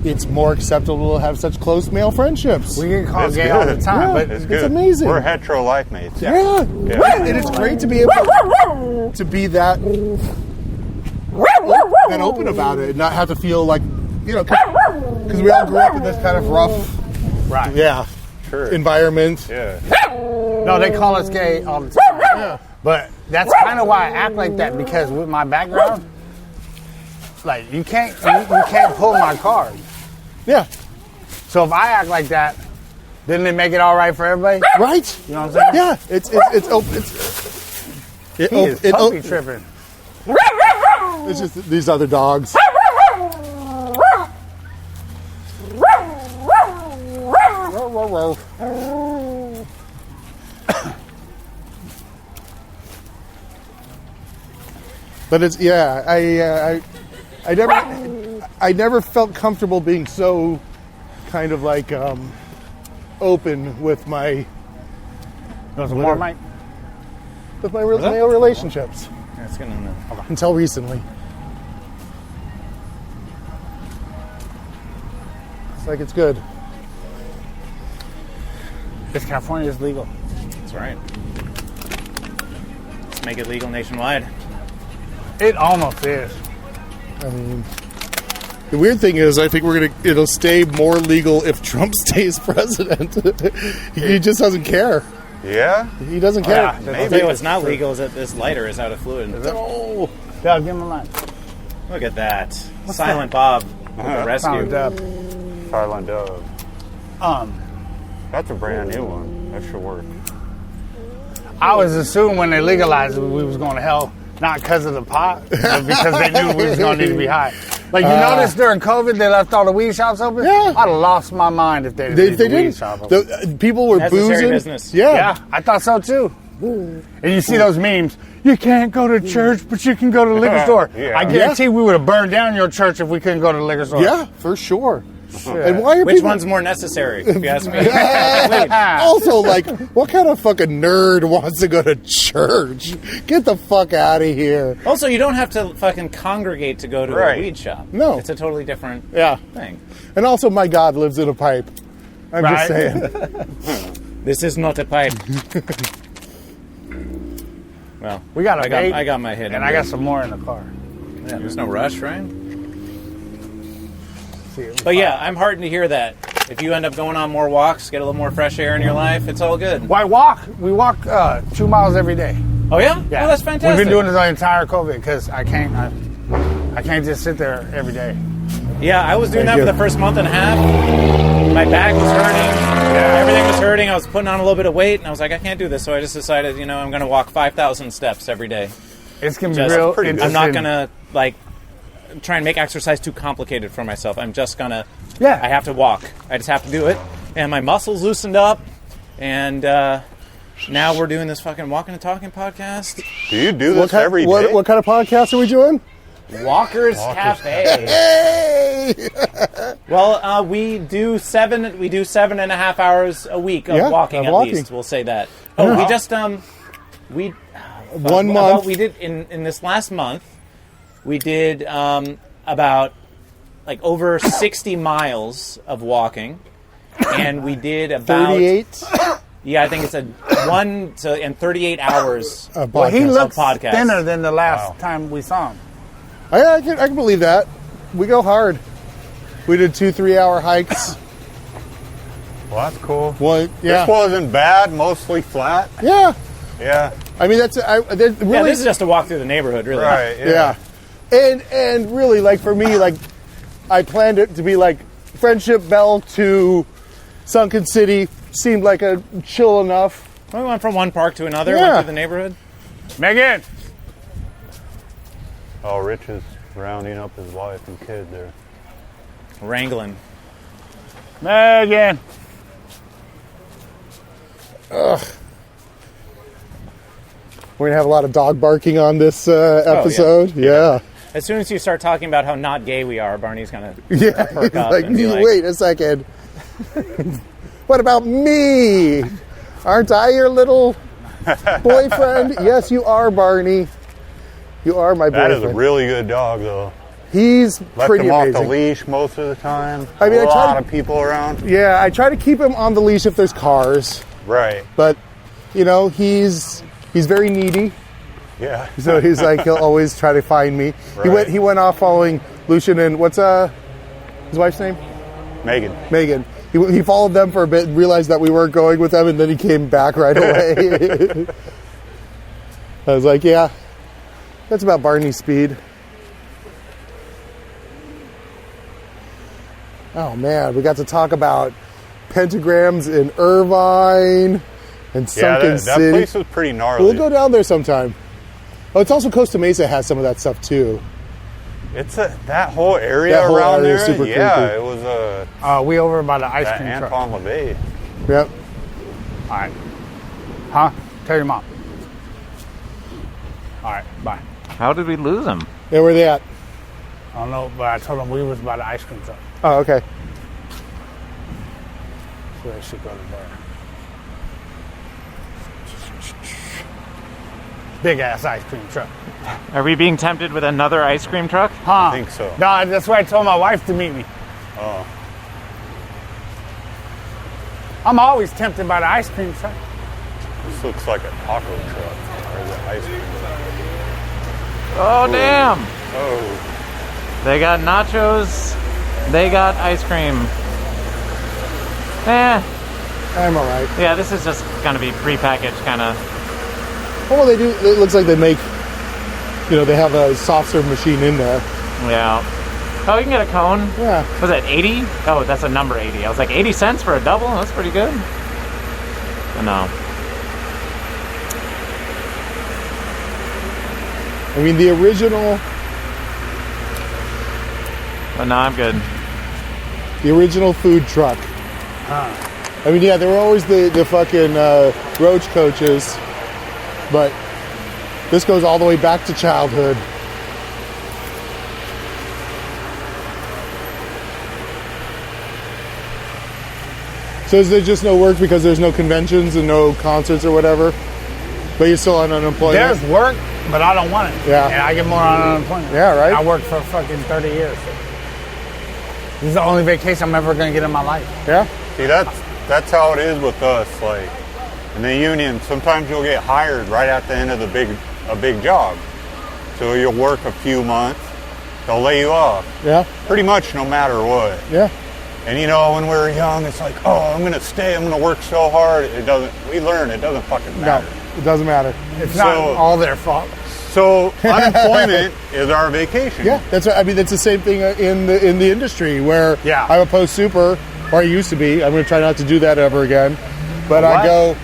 S2: it's more acceptable to have such close male friendships.
S7: We get called
S4: It's
S7: gay all the
S4: good.
S7: time,
S2: Yeah.
S7: but
S4: It's
S2: It's
S4: good.
S2: amazing.
S4: We're hetero life mates.
S2: Yeah.
S4: Yeah.
S2: And it's great to be able to be that open about it and not have to feel like, you know, because we all grew up in this kind of rough,
S7: right.
S2: yeah,
S4: Sure.
S2: environment.
S4: Yeah.
S7: No, they call us gay all the time.
S2: Yeah.
S7: But that's kind of why I act like that, because with my background, like you can't pull my card.
S2: Yeah.
S7: So if I act like that, then they make it all right for everybody.
S2: Right?
S7: You know what I'm saying?
S2: Yeah.
S7: He is puppy tripping.
S2: It's just these other dogs. But it's I never felt comfortable being so kind of like open with my
S7: More, Mike?
S2: male relationships
S5: That's gonna.
S2: until recently. It's like it's good.
S7: Because California is legal.
S5: That's right. Let's make it legal nationwide.
S7: It almost is.
S2: I mean, the weird thing is, I think it'll stay more legal if Trump stays president. He just doesn't care.
S4: Yeah?
S2: He doesn't care.
S5: I'll tell you what's not legal is that this lighter is out of fluid.
S2: Oh,
S7: Doug, give him a line.
S5: Look at that. Silent Bob with the rescue.
S4: Silent Dove. That's a brand new one. That should work.
S7: I was assuming when they legalized it, we was going to hell, not because of the pot, but because they knew we was going to need to be high. Like, you notice during COVID, they left all the weed shops open?
S2: Yeah.
S7: I'd have lost my mind if they didn't leave the weed shop open.
S2: People were
S5: Necessary
S2: boozing.
S5: business.
S2: Yeah.
S7: I thought so too. And you see those memes, you can't go to church, but you can go to the liquor store.
S4: Yeah.
S7: I guarantee we would have burned down your church if we couldn't go to the liquor store.
S2: Yeah, for sure. And why are
S5: Which
S2: people...
S5: one's more necessary, if you ask me?
S2: Also, like, what kind of fucking nerd wants to go to church? Get the fuck out of here.
S5: Also, you don't have to fucking congregate to go to
S4: Right.
S5: a weed shop.
S2: No.
S5: It's a totally different
S2: Yeah.
S5: thing.
S2: And also, my God lives in a pipe. I'm
S7: Right.
S2: just saying.
S5: This is not a pipe. Well,
S7: We got a vape,
S5: I got my head.
S7: and I got some more in the car.
S5: Yeah, there's no rush, right? But yeah, I'm heartened to hear that. If you end up going on more walks, get a little more fresh air in your life, it's all good.
S7: Why walk? We walk 2 miles every day.
S5: Oh yeah?
S7: Yeah,
S5: Oh, that's fantastic.
S7: We've been doing this the entire COVID because I can't just sit there every day.
S5: Yeah, I was doing
S2: Thank
S5: that for
S2: you.
S5: the first month and a half. My back was hurting. Everything was hurting. I was putting on a little bit of weight, and I was like, I can't do this. So I just decided, I'm going to walk 5,000 steps every day.
S7: It's going to
S5: Just
S7: be real
S5: pretty good. I'm
S7: interesting.
S5: not going to, try and make exercise too complicated for myself. I'm just going to,
S7: Yeah.
S5: I have to walk. I just have to do it. And my muscles loosened up, and now we're doing this fucking Walking and Talking podcast.
S4: Do you do this every day?
S2: What kind of podcast are we doing?
S5: Walkers Cafe.
S2: Hey!
S5: Well, we do 7.5 hours a week of walking at least. We'll say that. Oh, we just we
S2: 1 month.
S5: We did in this last month. We did about over 60 miles of walking, and we did about
S2: 38
S5: Yeah, I think it's and 38 hours
S2: of
S7: Well, he
S2: podcast.
S7: looks
S5: podcast.
S7: thinner than the last time we saw him.
S2: I can believe that. We go hard. We did 2-3 hour hikes.
S4: Well, that's cool.
S2: One, yeah,
S4: This wasn't bad, mostly flat.
S2: yeah.
S4: Yeah.
S2: I mean, really,
S5: Yeah, this is just a walk through the neighborhood, really.
S4: Right.
S2: yeah. And really, for me, I planned it to be Friendship Bell to Sunken City seemed like a chill enough.
S5: We went from one park to another,
S2: Yeah.
S5: went through the neighborhood.
S7: Megan!
S4: Oh, Rich is rounding up his wife and kid there.
S5: Wrangling.
S7: Megan!
S2: We're gonna have a lot of dog barking on this episode. Yeah.
S5: As soon as you start talking about how not gay we are, Barney's going to
S2: Yeah.
S5: perk up and be like,
S2: Wait a second. What about me? Aren't I your little boyfriend? Yes, you are, Barney. You are my
S4: That
S2: boyfriend.
S4: is a really good dog, though.
S2: He's
S4: Left
S2: pretty
S4: him
S2: amazing.
S4: off the leash most of the time.
S2: I mean,
S4: a
S2: I try
S4: lot
S2: to-
S4: of people around.
S2: Yeah, I try to keep him on the leash if there's cars,
S4: Right.
S2: but he's very needy.
S4: Yeah.
S2: So he'll always try to find me.
S4: Right.
S2: He went off following Lucian and what's his wife's name?
S4: Megan.
S2: Megan. He followed them for a bit and realized that we weren't going with them, and then he came back right away. I was like, yeah, that's about Barney's speed. Oh man, we got to talk about pentagrams in Irvine and Sunken
S4: that
S2: City.
S4: place was pretty gnarly.
S2: We'll go down there sometime. Oh, it's also Costa Mesa has some of that stuff too.
S4: It's that whole area
S2: That whole
S4: around
S2: area is
S4: there.
S2: super
S4: Yeah,
S2: creepy.
S4: it was
S7: We over by the ice
S4: that
S7: cream truck.
S4: Anton LaVey.
S2: Yep.
S7: All right. Huh? Tell your mom. All right, bye.
S5: How did we lose him?
S2: Yeah, where they at?
S7: I don't know, but I told him we was by the ice cream truck.
S2: Oh, okay.
S7: So they should go to there. Big ass ice cream truck.
S5: Are we being tempted with another ice cream truck?
S7: Huh?
S4: I think so.
S7: No, that's why I told my wife to meet me.
S4: Oh.
S7: I'm always tempted by the ice cream truck.
S4: This looks like a taco truck. Or is it ice cream truck?
S5: Oh, damn.
S4: Oh.
S5: They got nachos. They got ice cream.
S2: I'm all right.
S5: Yeah, this is just going to be prepackaged kind of.
S2: Well, they do. It looks like they make, they have a soft serve machine in there.
S5: Yeah. Oh, you can get a cone.
S2: Yeah.
S5: Was that 80? Oh, that's a number 80. I was like, 80 cents for a double? That's pretty good. But no.
S2: I mean, the original.
S5: But no, I'm good.
S2: The original food truck. I mean, yeah, there were always the fucking roach coaches, but this goes all the way back to childhood. So is there just no work because there's no conventions and no concerts or whatever? But you're still on unemployment?
S7: There's work, but I don't want it.
S2: Yeah.
S7: And I get more on unemployment.
S2: Yeah, right?
S7: I worked for fucking 30 years. So. This is the only vacation I'm ever going to get in my life.
S2: Yeah?
S4: See, that's how it is with us. Like in the union, sometimes you'll get hired right at the end of a big job. So you'll work a few months, they'll lay you off.
S2: Yeah?
S4: Pretty much no matter what.
S2: Yeah.
S4: And when we were young, it's like, oh, I'm gonna stay, I'm gonna work so hard. We learn, it doesn't fucking matter.
S2: No, it doesn't matter.
S7: It's not all their fault.
S4: So unemployment is our vacation.
S2: Yeah, that's right. I mean, that's the same thing in the industry where I'm a post super, or I used to be. I'm going to try not to do that ever again. But I go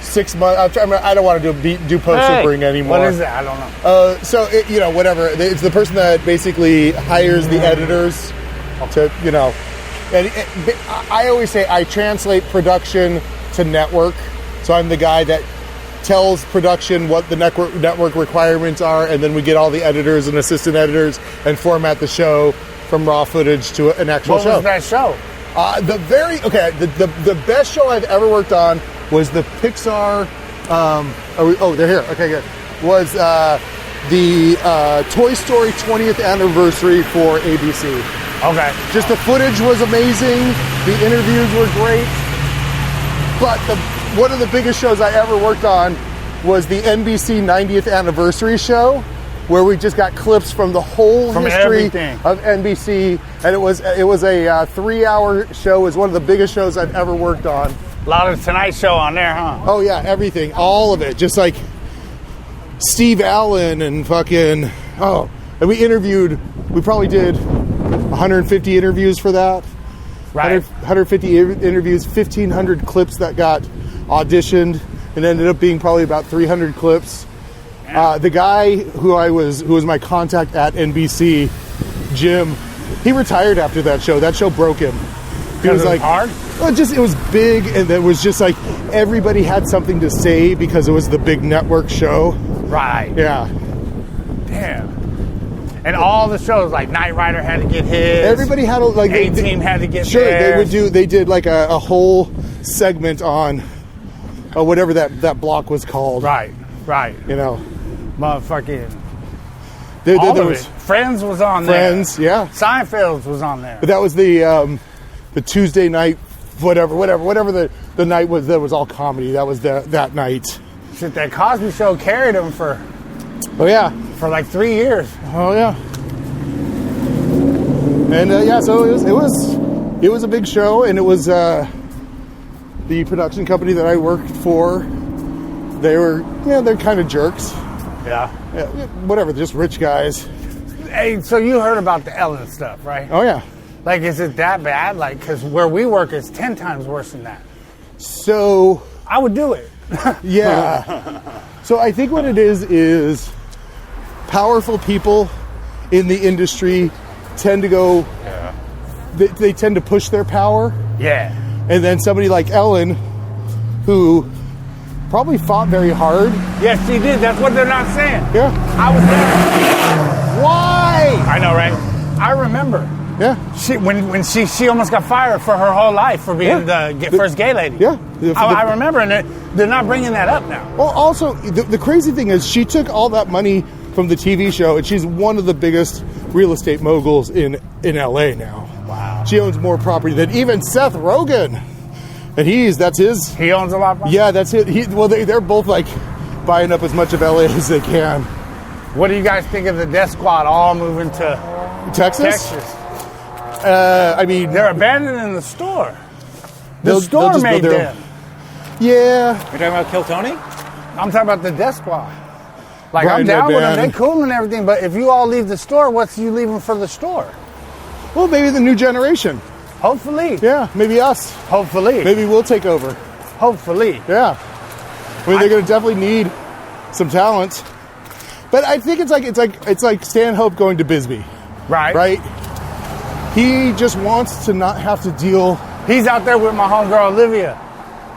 S2: 6 months. I don't want to do post supering anymore.
S7: What is that? I don't know.
S2: Whatever. It's the person that basically hires the editors to, And I always say I translate production to network. So I'm the guy that tells production what the network requirements are, and then we get all the editors and assistant editors and format the show from raw footage to an actual show.
S7: What was that show?
S2: The best show I've ever worked on was the Pixar. They're here. Okay, good. Was the Toy Story 20th anniversary for ABC.
S7: Okay.
S2: Just the footage was amazing. The interviews were great. But one of the biggest shows I ever worked on was the NBC 90th anniversary show, where we just got clips from the whole history of NBC, and it was a 3-hour show. It was one of the biggest shows I've ever worked on.
S7: A lot of Tonight Show on there, huh?
S2: Oh yeah, everything, all of it, just like Steve Allen and fucking and we probably did 150 interviews for that.
S7: Right.
S2: 150 interviews, 1,500 clips that got auditioned, and ended up being probably about 300 clips. The guy who was my contact at NBC, Jim, he retired after that show. That show broke him. He was like
S7: hard.
S2: Well, it was big, and it was just like everybody had something to say because it was the big network show.
S7: Right.
S2: Yeah.
S7: Damn. And all the shows, like Knight Rider had to get his.
S2: Everybody had
S7: A-Team had to get
S2: sure,
S7: theirs.
S2: they did like a whole segment on whatever that block was called.
S7: Right. Motherfucking.
S2: There
S7: was Friends was on
S2: Friends,
S7: there.
S2: yeah.
S7: Seinfeld's was on there.
S2: But that was the Tuesday night, whatever the night was. That was all comedy. That was that night.
S7: Shit, that Cosby Show carried him for.
S2: Oh yeah.
S7: For like 3 years.
S2: Oh yeah. And so it was a big show, and it was the production company that I worked for. They're kind of jerks.
S7: Yeah.
S2: Whatever, just rich guys.
S7: Hey, so you heard about the Ellen stuff, right?
S2: Oh yeah.
S7: Like, is it that bad? Like, because where we work is 10 times worse than that.
S2: So
S7: I would do it.
S2: Yeah. So I think what it is powerful people in the industry tend to go.
S4: Yeah.
S2: They tend to push their power.
S7: Yeah.
S2: And then somebody like Ellen, who probably fought very hard.
S7: Yes, she did. That's what they're not saying.
S2: Yeah.
S7: I was there.
S2: Why?
S7: I know, right? I remember.
S2: Yeah.
S7: She when she almost got fired for her whole life for being the first gay lady.
S2: Yeah.
S7: I remember, and they're not bringing that up now.
S2: Well, also, the crazy thing is she took all that money from the TV show, and she's one of the biggest real estate moguls in LA now.
S7: Wow.
S2: She owns more property than even Seth Rogen. And that's his.
S7: He owns a lot of property?
S2: Yeah, that's it. They're both like buying up as much of LA as they can.
S7: What do you guys think of the Death Squad all moving to
S2: Texas? I mean,
S7: they're abandoning the store. The
S2: they'll
S7: store
S2: just
S7: made
S2: build their
S7: them.
S2: Yeah.
S5: You're talking about Kill Tony?
S7: I'm talking about the Death Squad. Like,
S2: Brian
S7: I'm down with them.
S2: Van.
S7: They cool and everything, but if you all leave the store, what's you leaving for the store?
S2: Well, maybe the new generation.
S7: Hopefully.
S2: Yeah, maybe us.
S7: Hopefully.
S2: Maybe we'll take over.
S7: Hopefully.
S2: Yeah. I mean, they're going to definitely need some talent. But I think it's like Stan Hope going to Bisbee.
S7: Right.
S2: Right? He just wants to not have to deal.
S7: He's out there with my homegirl Olivia.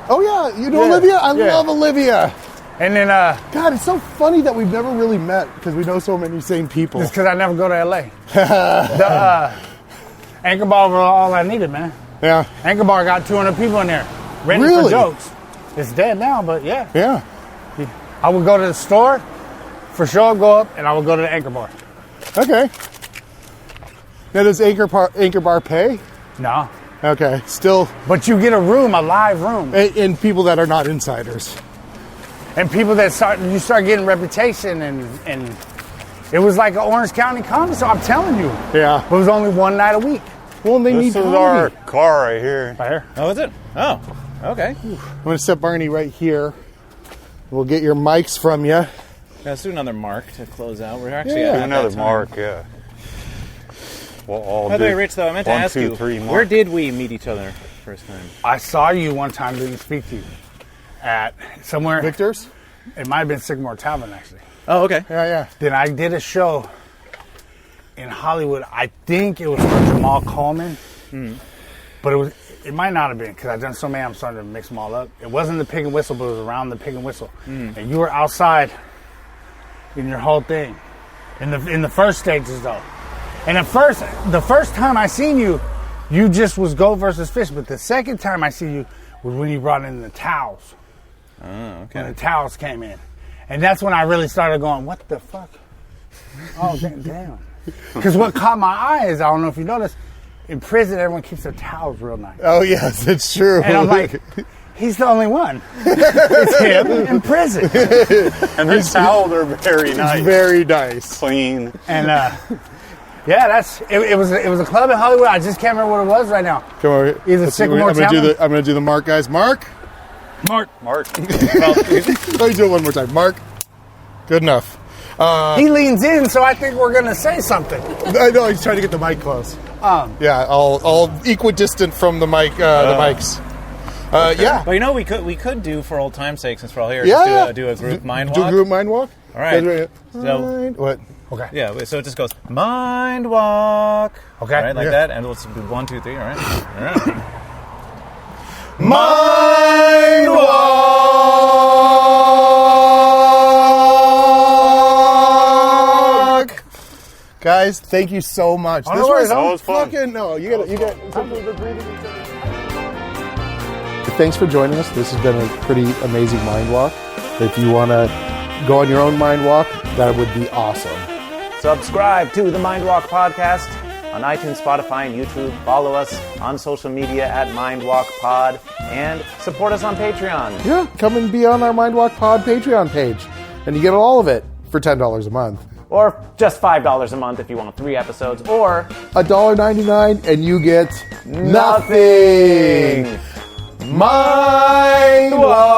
S2: Oh yeah, you know
S7: Yeah.
S2: Olivia? I
S7: Yeah.
S2: love Olivia.
S7: And then
S2: God, it's so funny that we've never really met because we know so many same people.
S7: it's because I never go to LA. The Anchor Bar was all I needed, man.
S2: Yeah.
S7: Anchor Bar got 200 people in there. Ready
S2: Really?
S7: for jokes. It's dead now, but yeah.
S2: Yeah.
S7: I would go to the store, for sure go up, and I would go to the Anchor Bar.
S2: Okay. Now does Anchor Bar pay?
S7: No.
S2: Okay. Still,
S7: But you get a room, a live room.
S2: and people that are not insiders.
S7: And people that you start getting reputation, and it was like an Orange County comedy, so I'm telling you.
S2: Yeah.
S7: But it was only one night a week.
S2: Well, they
S4: This
S2: need
S4: is
S2: comedy.
S4: our car right here.
S7: Right here.
S5: Oh, is it? Oh, okay.
S2: I'm going to set Barney right here. We'll get your mics from you.
S5: Let's do another mark to close out. We're actually
S2: Yeah.
S5: at
S4: Do
S5: that
S4: another
S5: time.
S4: mark, yeah. We'll all
S5: By the way,
S4: do
S5: Rich, though, I meant to
S4: 1,
S5: ask
S4: 2,
S5: you,
S4: 3 mark.
S5: where did we meet each other first time?
S7: I saw you one time, didn't speak to you. At somewhere.
S2: Victor's?
S7: It might have been Sycamore Tavern, actually.
S5: Oh, okay.
S2: Yeah, yeah.
S7: Then I did a show in Hollywood. I think it was for Jamal Coleman. But it might not have been, because I've done so many, I'm starting to mix them all up. It wasn't the Pig and Whistle, but it was around the Pig and Whistle. And you were outside in your whole thing. In the first stages, though. And the first time I seen you, you just was goat versus fish. But the second time I see you was when you brought in the towels.
S5: Oh,
S7: When
S5: okay.
S7: the towels came in. And that's when I really started going, what the fuck? Oh, damn. Because what caught my eye is, I don't know if you noticed, in prison, everyone keeps their towels real nice.
S2: Oh, yes, it's true.
S7: And I'm like, he's the only one. It's him in prison.
S4: And these towels are very nice.
S2: Very nice.
S4: Clean.
S7: And yeah, it was a club in Hollywood. I just can't remember what it was right now.
S2: Come over.
S7: Either
S2: Let's see,
S7: Sycamore
S2: I'm gonna
S7: Tavern.
S2: I'm gonna do the mark, guys. Mark.
S5: Mark.
S4: Mark.
S2: Let me do it one more time. Mark. Good enough.
S7: He leans in, so I think we're going to say something.
S2: I know he's trying to get the mic close. Yeah, all equidistant from the mic. The mics. Yeah.
S5: But you know, we could do, for old time's sake, since we're all here,
S2: Yeah.
S5: just do a group mind
S2: Do
S5: walk.
S2: a group mind walk.
S5: All right.
S2: So what?
S7: Okay.
S5: Yeah, so it just goes mind walk.
S7: Okay.
S5: Right, like
S2: Yeah.
S5: that, and let's do 1, 2, 3. All right. All right.
S2: Mind walk. Guys, thank you so much.
S7: Oh, no worries,
S4: that was fun.
S2: fucking no. You got. Thanks for joining us. This has been a pretty amazing mind walk. If you want to go on your own mind walk, that would be awesome.
S1: Subscribe to the MindWalk podcast on iTunes, Spotify, and YouTube. Follow us on social media at MindWalkPod and support us on Patreon.
S2: Yeah, come and be on our MindWalk Pod Patreon page, and you get all of it for $10 a month.
S1: Or just $5 a month if you want 3 episodes. Or
S2: $1.99 and you get nothing. Mind walk.